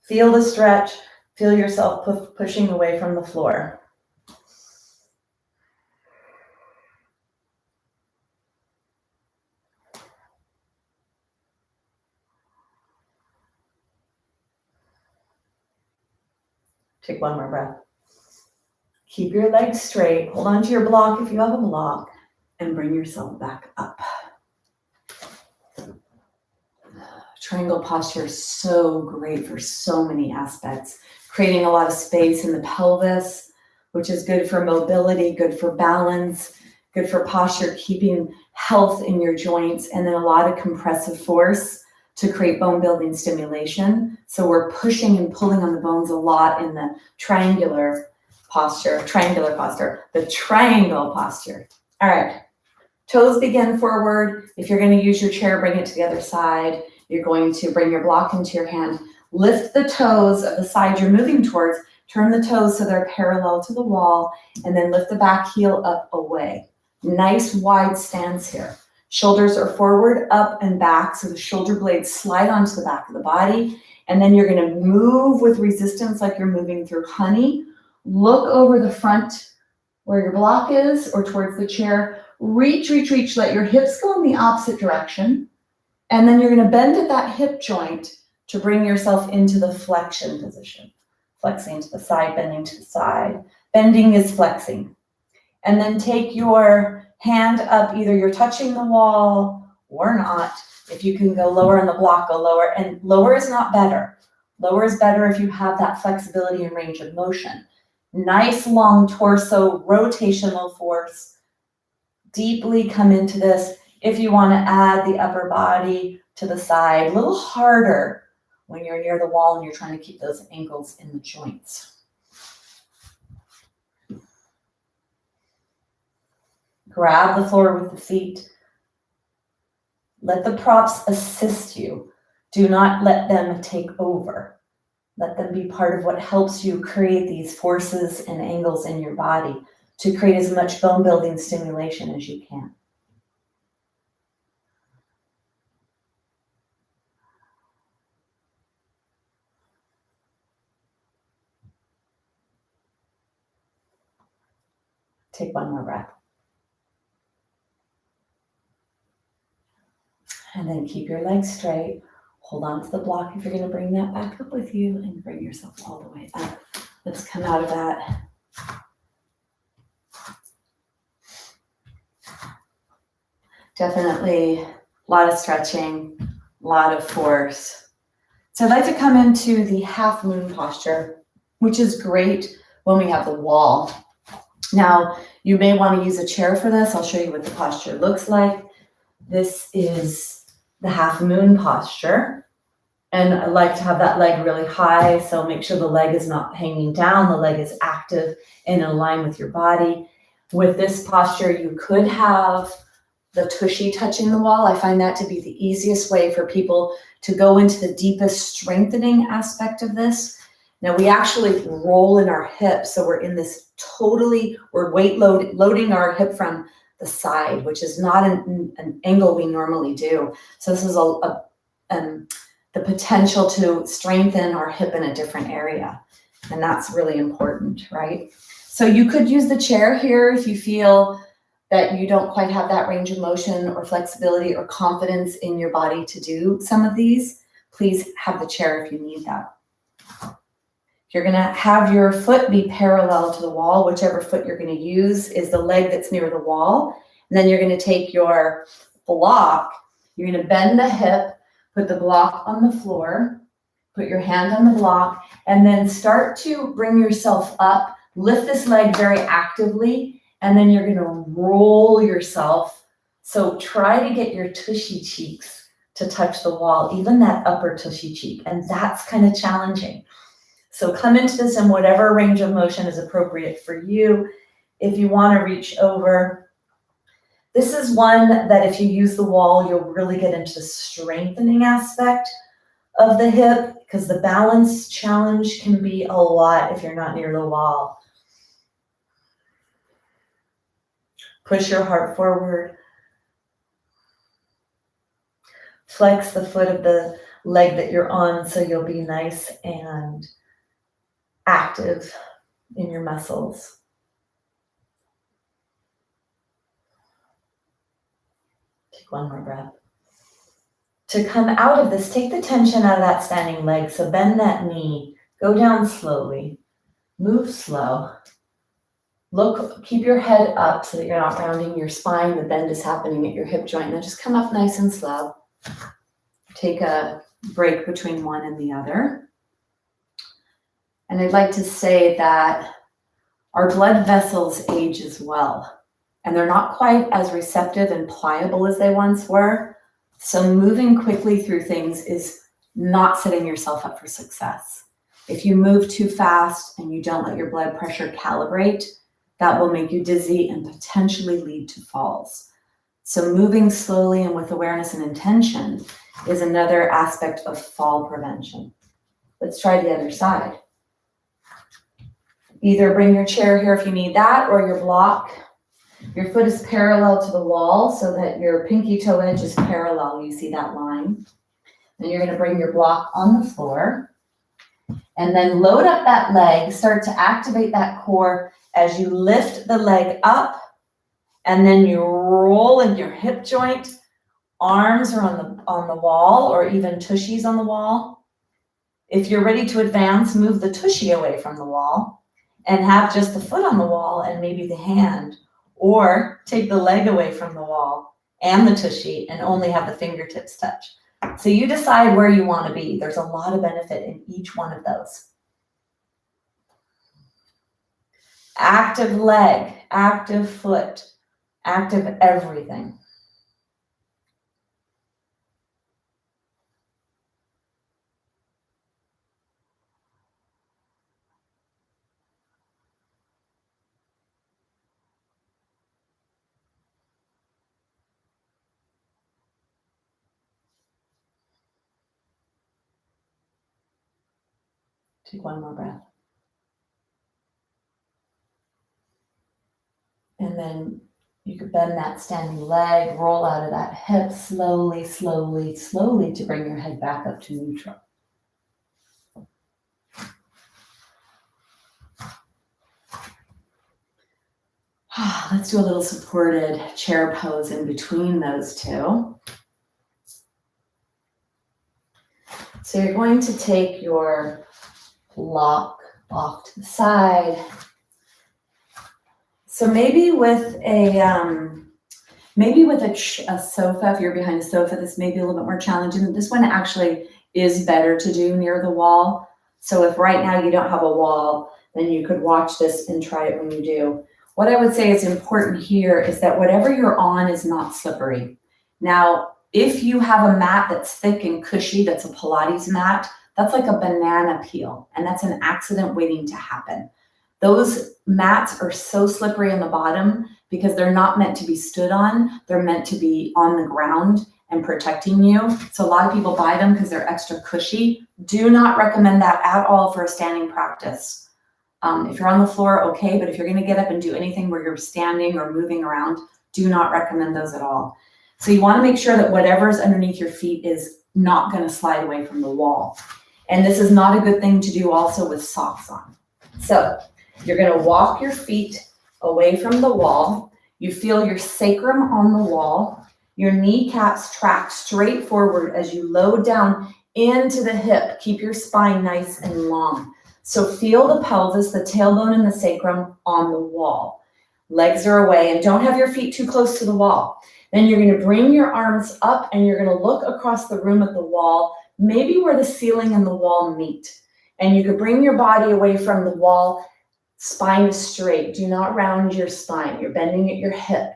Feel the stretch. Feel yourself pushing away from the floor. Take one more breath. Keep your legs straight. Hold on to your block if you have a block, and bring yourself back up. Triangle posture is so great for so many aspects, creating a lot of space in the pelvis, which is good for mobility, good for balance, good for posture, keeping health in your joints, and then a lot of compressive force to create bone building stimulation. So we're pushing and pulling on the bones a lot in the triangle posture. All right, toes begin forward. If you're going to use your chair, bring it to the other side. You're going to bring your block into your hand. Lift the toes of the side you're moving towards. Turn the toes so they're parallel to the wall, and then lift the back heel up away. Nice wide stance here. Shoulders are forward, up, and back, so the shoulder blades slide onto the back of the body. And then you're going to move with resistance like you're moving through honey. Look over the front where your block is or towards the chair. Reach, reach, reach. Let your hips go in the opposite direction. And then you're going to bend at that hip joint to bring yourself into the flexion position. Flexing to the side, bending to the side. Bending is flexing. And then take your hand up, either you're touching the wall or not. If you can go lower on the block, go lower. And lower is not better. Lower is better if you have that flexibility and range of motion. Nice long torso, rotational force. Deeply come into this. If you want to add the upper body to the side, a little harder when you're near the wall and you're trying to keep those ankles in the joints. Grab the floor with the feet. Let the props assist you. Do not let them take over. Let them be part of what helps you create these forces and angles in your body to create as much bone building stimulation as you can. Take one more breath. And then keep your legs straight. Hold on to the block if you're going to bring that back up with you, and bring yourself all the way up. Let's come out of that. Definitely a lot of stretching, a lot of force. So I'd like to come into the half moon posture, which is great when we have the wall. Now, you may want to use a chair for this. I'll show you what the posture looks like. This is the half moon posture. And I like to have that leg really high, so make sure the leg is not hanging down. The leg is active and in line with your body. With this posture, you could have the tushy touching the wall. I find that to be the easiest way for people to go into the deepest strengthening aspect of this. Now we actually roll in our hips, so we're in this we're loading our hip from the side, which is not an angle we normally do. So this is the potential to strengthen our hip in a different area. And that's really important, right? So you could use the chair here if you feel that you don't quite have that range of motion or flexibility or confidence in your body to do some of these, please have the chair if you need that. You're going to have your foot be parallel to the wall. Whichever foot you're going to use is the leg that's near the wall. And then you're going to take your block, you're going to bend the hip, put the block on the floor, put your hand on the block, and then start to bring yourself up. Lift this leg very actively, and then you're going to roll yourself. So try to get your tushy cheeks to touch the wall, even that upper tushy cheek, and that's kind of challenging. So come into this in whatever range of motion is appropriate for you. If you want to reach over, this is one that if you use the wall, you'll really get into the strengthening aspect of the hip, because the balance challenge can be a lot if you're not near the wall. Push your heart forward. Flex the foot of the leg that you're on so you'll be nice and active in your muscles. Take one more breath. To come out of this, take the tension out of that standing leg. So bend that knee, go down slowly, move slow. Look, keep your head up so that you're not rounding your spine. The bend is happening at your hip joint. Now just come up nice and slow. Take a break between one and the other. And I'd like to say that our blood vessels age as well, and they're not quite as receptive and pliable as they once were. So moving quickly through things is not setting yourself up for success. If you move too fast and you don't let your blood pressure calibrate, that will make you dizzy and potentially lead to falls. So moving slowly and with awareness and intention is another aspect of fall prevention. Let's try the other side. Either bring your chair here if you need that, or your block. Your foot is parallel to the wall so that your pinky toe edge is parallel. You see that line. Then you're going to bring your block on the floor. And then load up that leg. Start to activate that core as you lift the leg up. And then you roll in your hip joint. Arms are on the wall, or even tushies on the wall. If you're ready to advance, move the tushy away from the wall and have just the foot on the wall and maybe the hand. Or take the leg away from the wall and the tushy and only have the fingertips touch. So you decide where you want to be. There's a lot of benefit in each one of those. Active leg, active foot, active everything. Take one more breath. And then you could bend that standing leg, roll out of that hip slowly, slowly, slowly to bring your head back up to neutral. Let's do a little supported chair pose in between those two. So you're going to take your block off to the side. So maybe with a sofa, if you're behind a sofa, this may be a little bit more challenging. This one actually is better to do near the wall. So if right now you don't have a wall, then you could watch this and try it when you do. What I would say is important here is that whatever you're on is not slippery. Now, if you have a mat that's thick and cushy, that's a Pilates mat, that's like a banana peel, and that's an accident waiting to happen. Those mats are so slippery in the bottom because they're not meant to be stood on. They're meant to be on the ground and protecting you. So a lot of people buy them because they're extra cushy. Do not recommend that at all for a standing practice. If you're on the floor, okay, but if you're going to get up and do anything where you're standing or moving around, do not recommend those at all. So you want to make sure that whatever's underneath your feet is not going to slide away from the wall. And this is not a good thing to do also with socks on. So you're going to walk your feet away from the wall. You feel your sacrum on the wall. Your kneecaps track straight forward as you load down into the hip. Keep your spine nice and long. So feel the pelvis, the tailbone, and the sacrum on the wall. Legs are away, and don't have your feet too close to the wall. Then you're going to bring your arms up and you're going to look across the room at the wall, maybe where the ceiling and the wall meet. And you could bring your body away from the wall. Spine is straight. Do not round your spine. You're bending at your hip.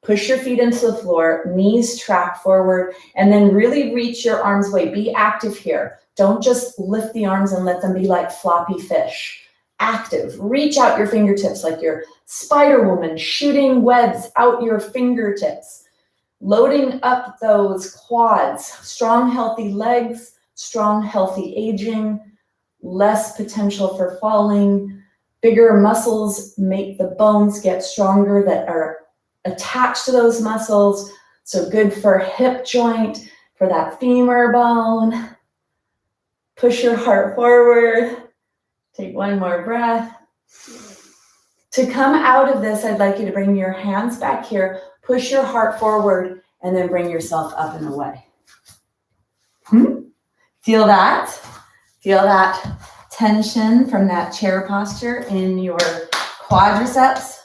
Push your feet into the floor, knees track forward, and then really reach your arms away. Be active here. Don't just lift the arms and let them be like floppy fish. Active. Reach out your fingertips like you're Spider Woman, shooting webs out your fingertips. Loading up those quads. Strong, healthy legs, strong, healthy aging, less potential for falling. Bigger muscles make the bones get stronger that are attached to those muscles. So good for hip joint, for that femur bone. Push your heart forward. Take one more breath. To come out of this, I'd like you to bring your hands back here, push your heart forward, and then bring yourself up and away. Feel that? Feel that tension from that chair posture in your quadriceps.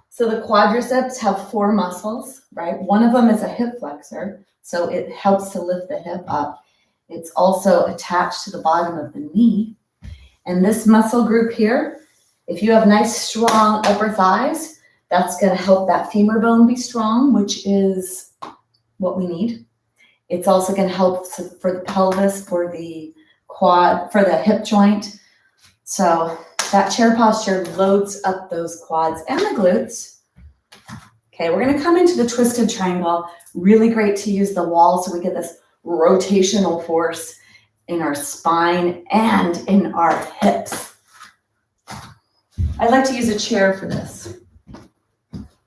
So the quadriceps have 4 muscles, right? One of them is a hip flexor, so it helps to lift the hip up. It's also attached to the bottom of the knee. And this muscle group here, if you have nice, strong upper thighs, that's going to help that femur bone be strong, which is what we need. It's also going to help for the pelvis, for the quad, for the hip joint. So that chair posture loads up those quads and the glutes. Okay, we're going to come into the twisted triangle. Really great to use the wall so we get this rotational force in our spine and in our hips. I like to use a chair for this.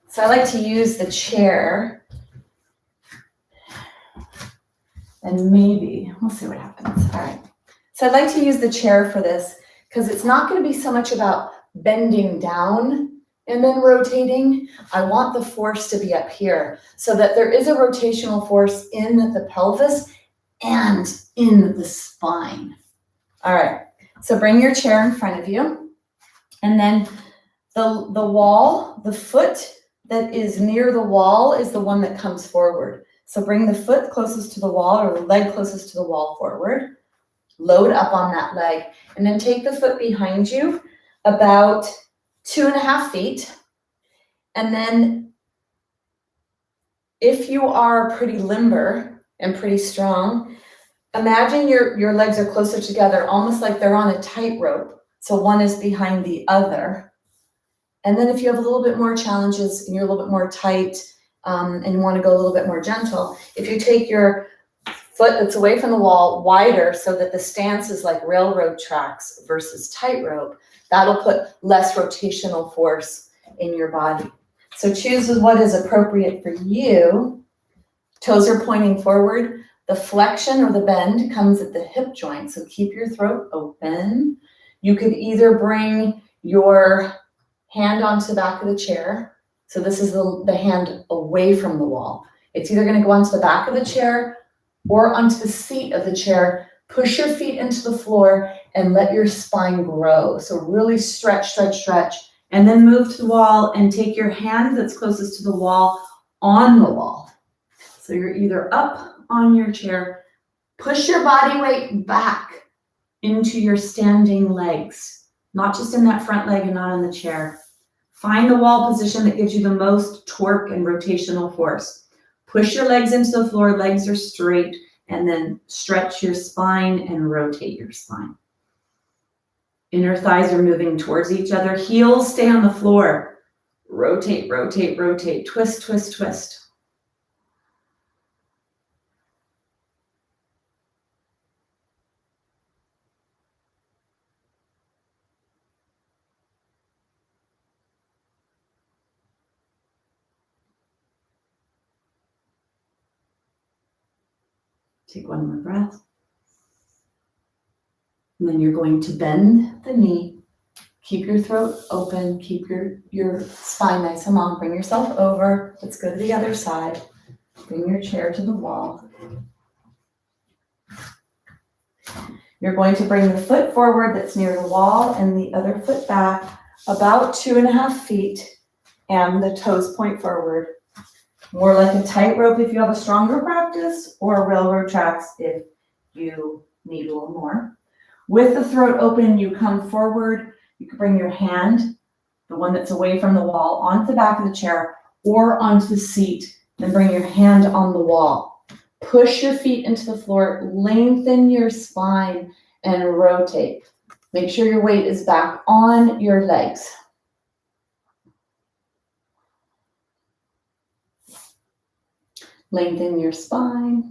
So I like to use the chair, and maybe, we'll see what happens. All right. So I'd like to use the chair for this because it's not going to be so much about bending down and then rotating. I want the force to be up here so that there is a rotational force in the pelvis and in the spine. All right. So bring your chair in front of you. And then the wall, the foot that is near the wall is the one that comes forward. So bring the foot closest to the wall or the leg closest to the wall forward. Load up on that leg. And then take the foot behind you about 2.5 feet. And then if you are pretty limber and pretty strong, imagine your legs are closer together, almost like they're on a tightrope. So one is behind the other. And then if you have a little bit more challenges and you're a little bit more tight and you want to go a little bit more gentle, if you take your foot that's away from the wall wider so that the stance is like railroad tracks versus tightrope, that'll put less rotational force in your body. So choose what is appropriate for you. Toes are pointing forward. The flexion or the bend comes at the hip joint, so keep your throat open. You could either bring your hand onto the back of the chair. So this is the hand away from the wall. It's either going to go onto the back of the chair or onto the seat of the chair. Push your feet into the floor and let your spine grow. So really stretch, stretch, stretch. And then move to the wall and take your hand that's closest to the wall on the wall. So you're either up on your chair, push your body weight back into your standing legs, not just in that front leg and not in the chair. Find the wall position that gives you the most torque and rotational force. Push your legs into the floor, legs are straight, and then stretch your spine and rotate your spine. Inner thighs are moving towards each other. Heels stay on the floor. Rotate, rotate, rotate. Twist, twist, twist. Take one more breath. And then you're going to bend the knee. Keep your throat open, keep your spine nice and long. Bring yourself over. Let's go to the other side. Bring your chair to the wall. You're going to bring the foot forward that's near the wall and the other foot back about 2.5 feet and the toes point forward. More like a tightrope if you have a stronger practice, or railroad tracks if you need a little more. With the throat open, you come forward. You can bring your hand, the one that's away from the wall, onto the back of the chair or onto the seat, then bring your hand on the wall. Push your feet into the floor, lengthen your spine, and rotate. Make sure your weight is back on your legs. Lengthen your spine.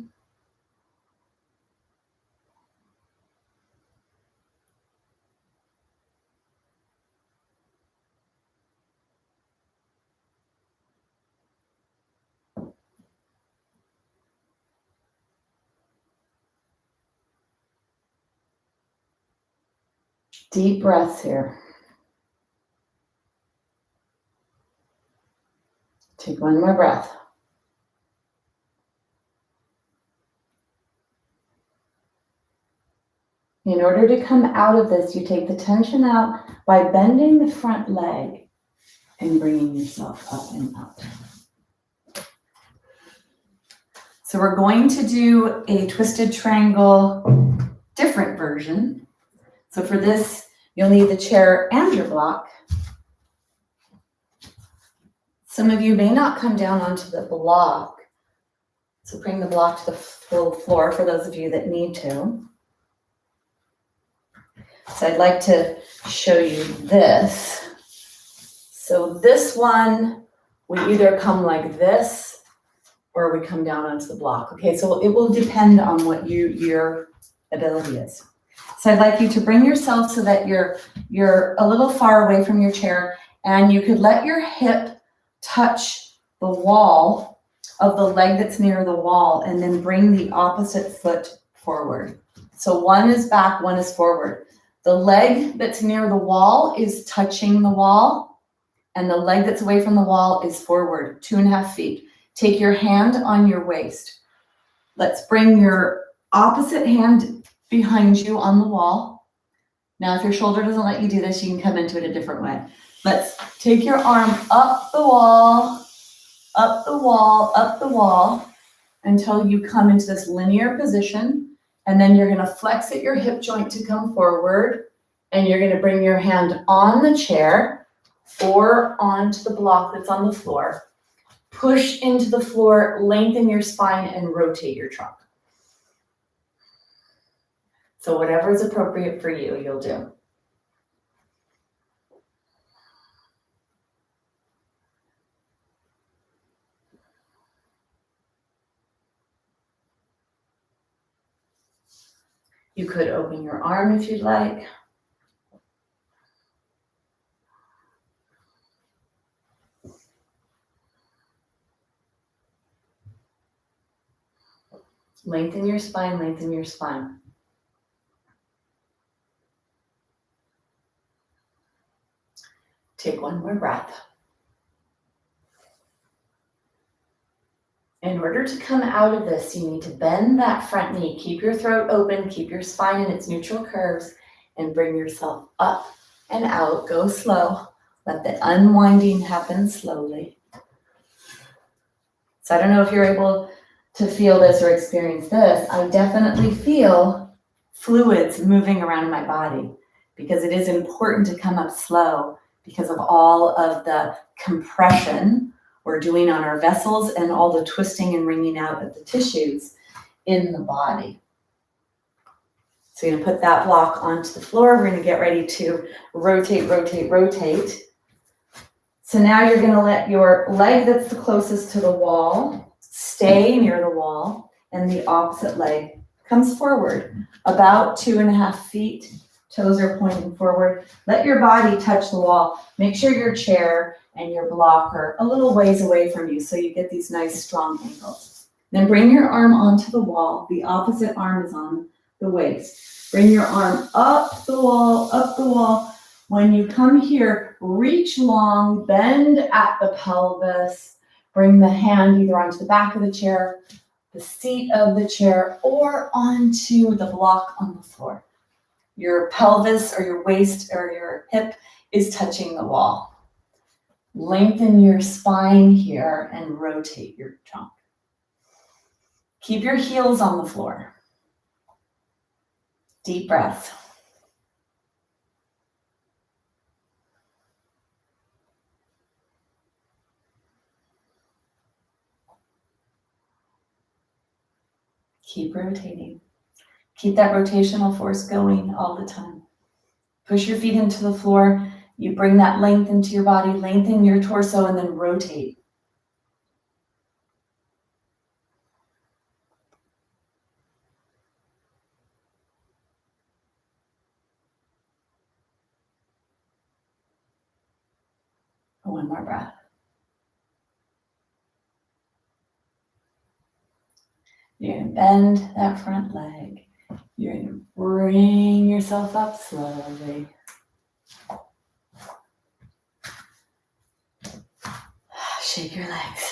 Deep breaths here. Take one more breath. In order to come out of this, you take the tension out by bending the front leg and bringing yourself up and up. So we're going to do a twisted triangle, different version. So for this, you'll need the chair and your block. Some of you may not come down onto the block. So bring the block to the floor for those of you that need to. So I'd like to show you this. So this one, we either come like this or we come down onto the block. Okay, so it will depend on what your ability is. So I'd like you to bring yourself so that you're a little far away from your chair, and you could let your hip touch the wall of the leg that's near the wall, and then bring the opposite foot forward. So one is back, one is forward. The leg that's near the wall is touching the wall, and the leg that's away from the wall is forward, 2.5 feet. Take your hand on your waist. Let's bring your opposite hand behind you on the wall. Now, if your shoulder doesn't let you do this, you can come into it a different way. Let's take your arm up the wall, up the wall, up the wall, until you come into this linear position. And then you're going to flex at your hip joint to come forward. And you're going to bring your hand on the chair or onto the block that's on the floor. Push into the floor, lengthen your spine, and rotate your trunk. So whatever is appropriate for you, you'll do. You could open your arm if you'd like. Lengthen your spine, lengthen your spine. Take one more breath. In order to come out of this, you need to bend that front knee. Keep your throat open, keep your spine in its neutral curves, and bring yourself up and out. Go slow. Let the unwinding happen slowly. So I don't know if you're able to feel this or experience this. I definitely feel fluids moving around my body, because it is important to come up slow because of all of the compression we're doing on our vessels and all the twisting and wringing out of the tissues in the body. So you're going to put that block onto the floor. We're going to get ready to rotate, rotate, rotate. So now you're going to let your leg that's the closest to the wall stay near the wall, and the opposite leg comes forward about 2.5 feet. Toes are pointing forward. Let your body touch the wall. Make sure your chair and your block are a little ways away from you so you get these nice strong angles. Then bring your arm onto the wall. The opposite arm is on the waist. Bring your arm up the wall, When you come here, reach long, bend at the pelvis, bring the hand either onto the back of the chair, the seat of the chair, or onto the block on the floor. Your pelvis or your waist or your hip is touching the wall. Lengthen your spine here and rotate your trunk. Keep your heels on the floor. Deep breath. Keep rotating. Keep that rotational force going all the time. Push your feet into the floor. You bring that length into your body, lengthen your torso, and then rotate. One more breath. You're going to bend that front leg. You're going to bring yourself up slowly. Shake your legs.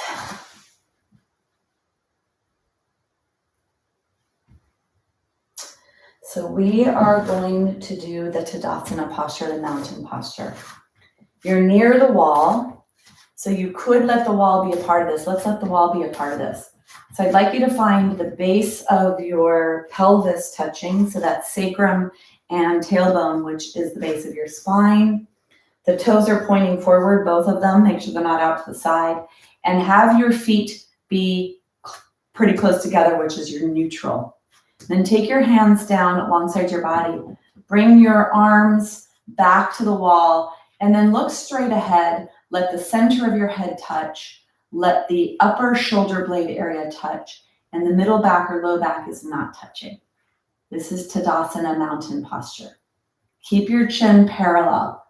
So we are going to do the Tadasana posture, the mountain posture. You're near the wall, so you could let the wall be a part of this. Let's let the wall be a part of this. So I'd like you to find the base of your pelvis touching, so that's sacrum and tailbone, which is the base of your spine. The toes are pointing forward, both of them. Make sure they're not out to the side. And have your feet be pretty close together, which is your neutral. Then take your hands down alongside your body. Bring your arms back to the wall, and then look straight ahead. Let the center of your head touch. Let the upper shoulder blade area touch, and the middle back or low back is not touching. This is Tadasana mountain posture. Keep your chin parallel.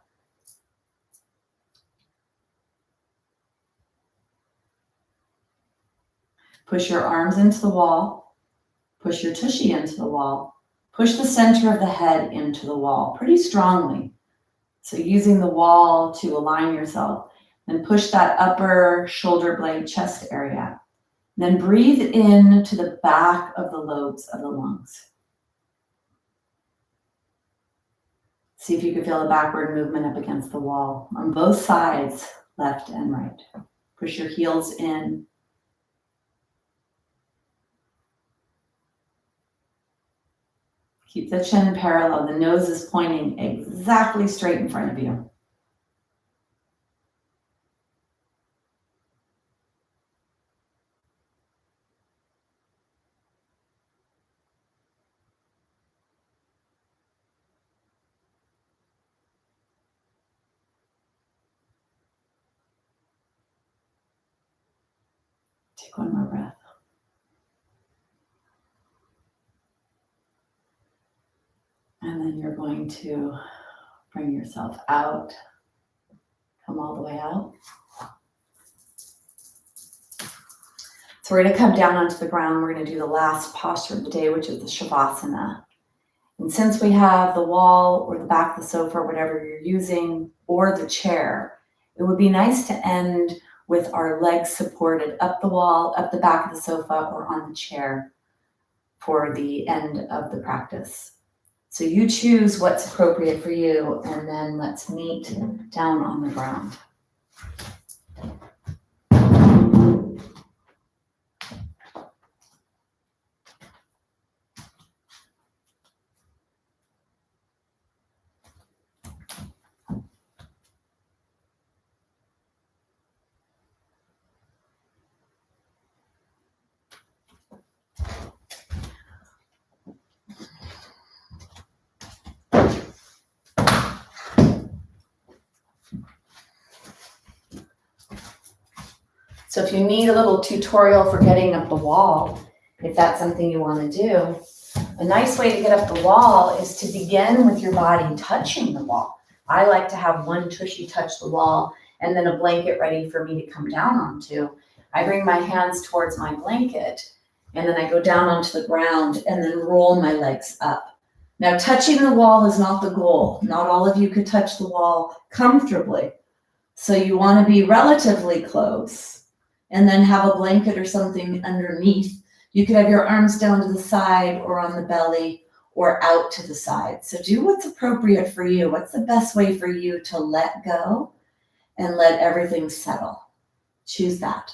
Push your arms into the wall. Push your tushy into the wall. Push the center of the head into the wall pretty strongly. So using the wall to align yourself. Then push that upper shoulder blade chest area. Then breathe in to the back of the lobes of the lungs. See if you can feel a backward movement up against the wall on both sides, left and right. Push your heels in. Keep the chin parallel. The nose is pointing exactly straight in front of you. Take one more breath. And then you're going to bring yourself out. Come all the way out. So we're going to come down onto the ground. We're going to do the last posture of the day, which is the Shavasana. And since we have the wall or the back of the sofa, or whatever you're using, or the chair, it would be nice to end with our legs supported up the wall, up the back of the sofa, or on the chair for the end of the practice. So you choose what's appropriate for you, and then let's meet down on the ground. So if you need a little tutorial for getting up the wall, if that's something you want to do, a nice way to get up the wall is to begin with your body touching the wall. I like to have one tushy touch the wall and then a blanket ready for me to come down onto. I bring my hands towards my blanket and then I go down onto the ground and then roll my legs up. Now, touching the wall is not the goal. Not all of you could touch the wall comfortably. So you want to be relatively close and then have a blanket or something underneath. You could have your arms down to the side or on the belly or out to the side. So do what's appropriate for you. What's the best way for you to let go and let everything settle? Choose that.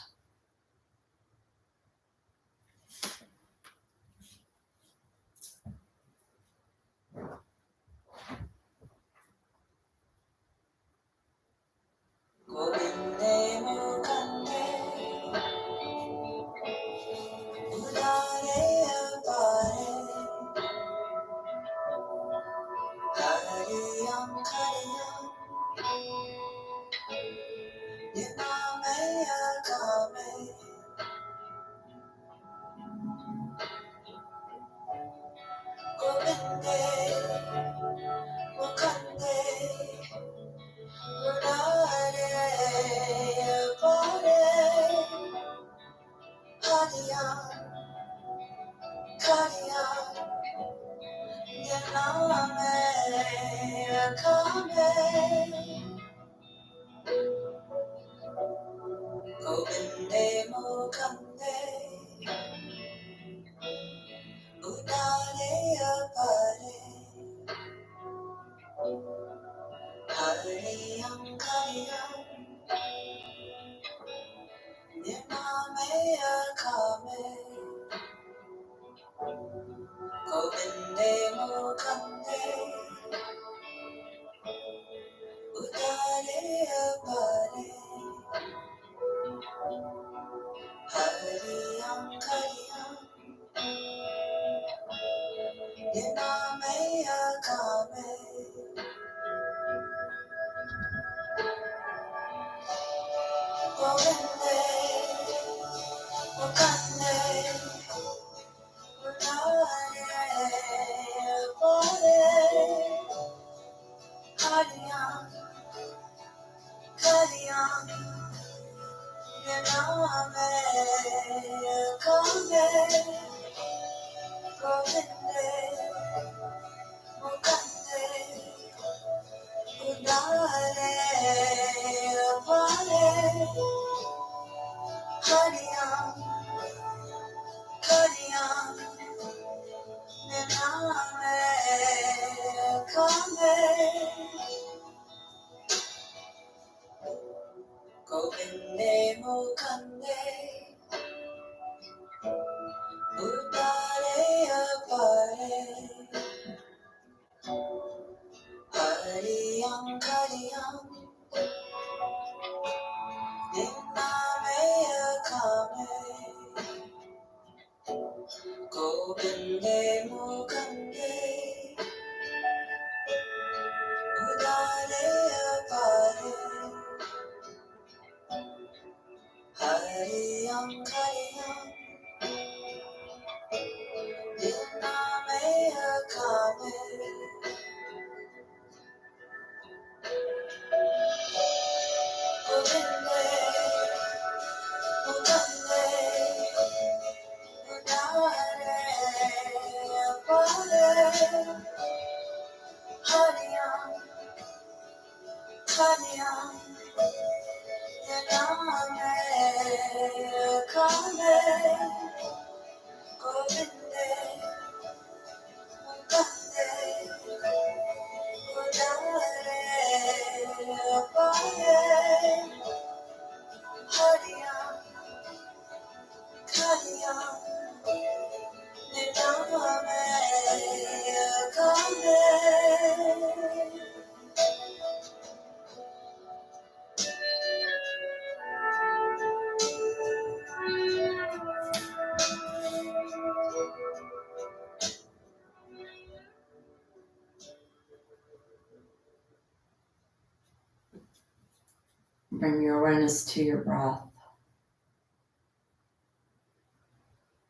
Bring your awareness to your breath.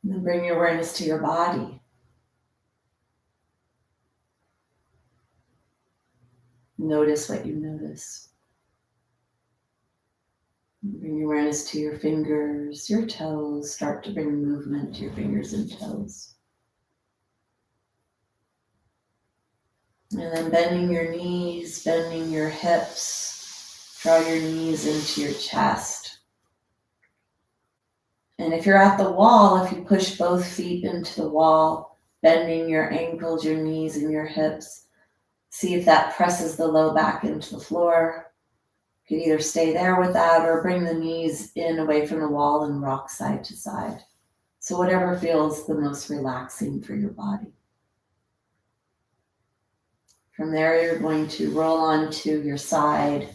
And then bring your awareness to your body. Notice what you notice. Bring your awareness to your fingers, your toes. Start to bring movement to your fingers and toes. And then bending your knees, bending your hips. Draw your knees into your chest. And if you're at the wall, if you push both feet into the wall, bending your ankles, your knees, and your hips, see if that presses the low back into the floor. You can either stay there with that or bring the knees in away from the wall and rock side to side. So whatever feels the most relaxing for your body. From there, you're going to roll onto your side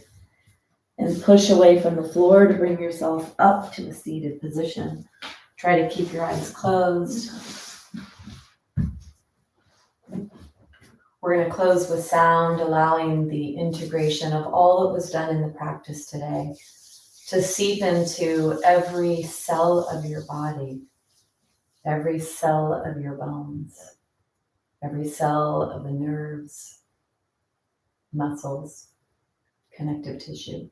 and push away from the floor to bring yourself up to a seated position. Try to keep your eyes closed. We're going to close with sound, allowing the integration of all that was done in the practice today to seep into every cell of your body, every cell of your bones, every cell of the nerves, muscles, connective tissue.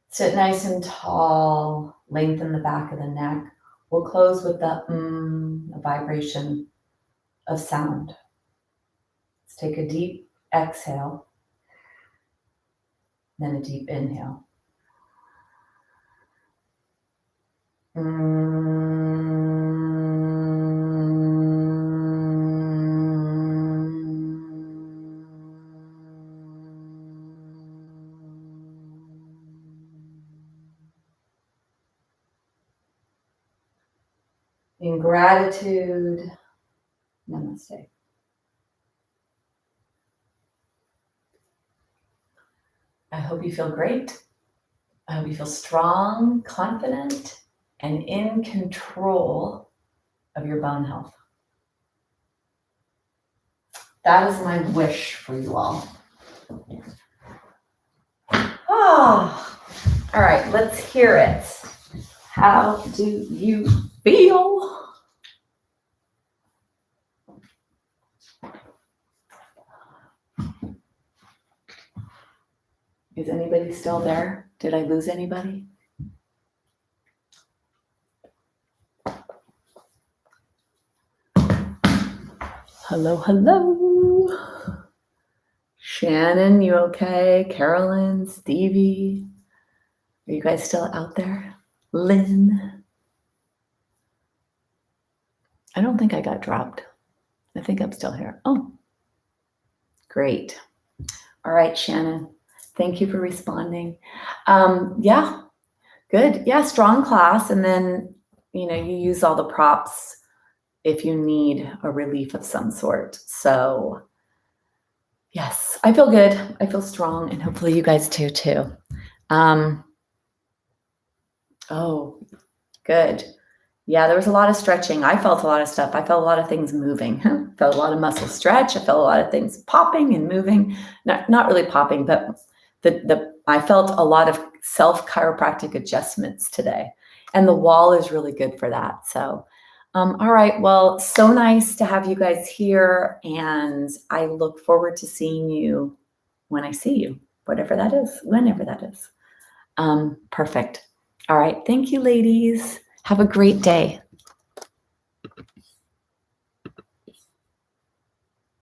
Sit nice and tall, lengthen the back of the neck. We'll close with the a vibration of sound. Let's take a deep exhale, then a deep inhale. In gratitude, namaste. I hope you feel great. I hope you feel strong, confident, and in control of your bone health. That is my wish for you all. All right, let's hear it. How do you feel? Is anybody still there? Did I lose anybody? Hello, hello. Shannon, you okay? Carolyn, Stevie, are you guys still out there? Lynn? I don't think I got dropped. I think I'm still here. Oh, great. All right, Shannon, thank you for responding. Yeah, good. Yeah, strong class. And then, you use all the props if you need a relief of some sort. So yes, I feel good. I feel strong, and hopefully you guys do too. Oh, good. Yeah, there was a lot of stretching. I felt a lot of stuff. I felt a lot of things moving. Felt a lot of muscle stretch. I felt a lot of things popping and moving. Not really popping, but I felt a lot of self-chiropractic adjustments today. And the wall is really good for that. So, all right. Well, so nice to have you guys here. And I look forward to seeing you when I see you, whatever that is, whenever that is. Perfect. All right. Thank you, ladies. Have a great day.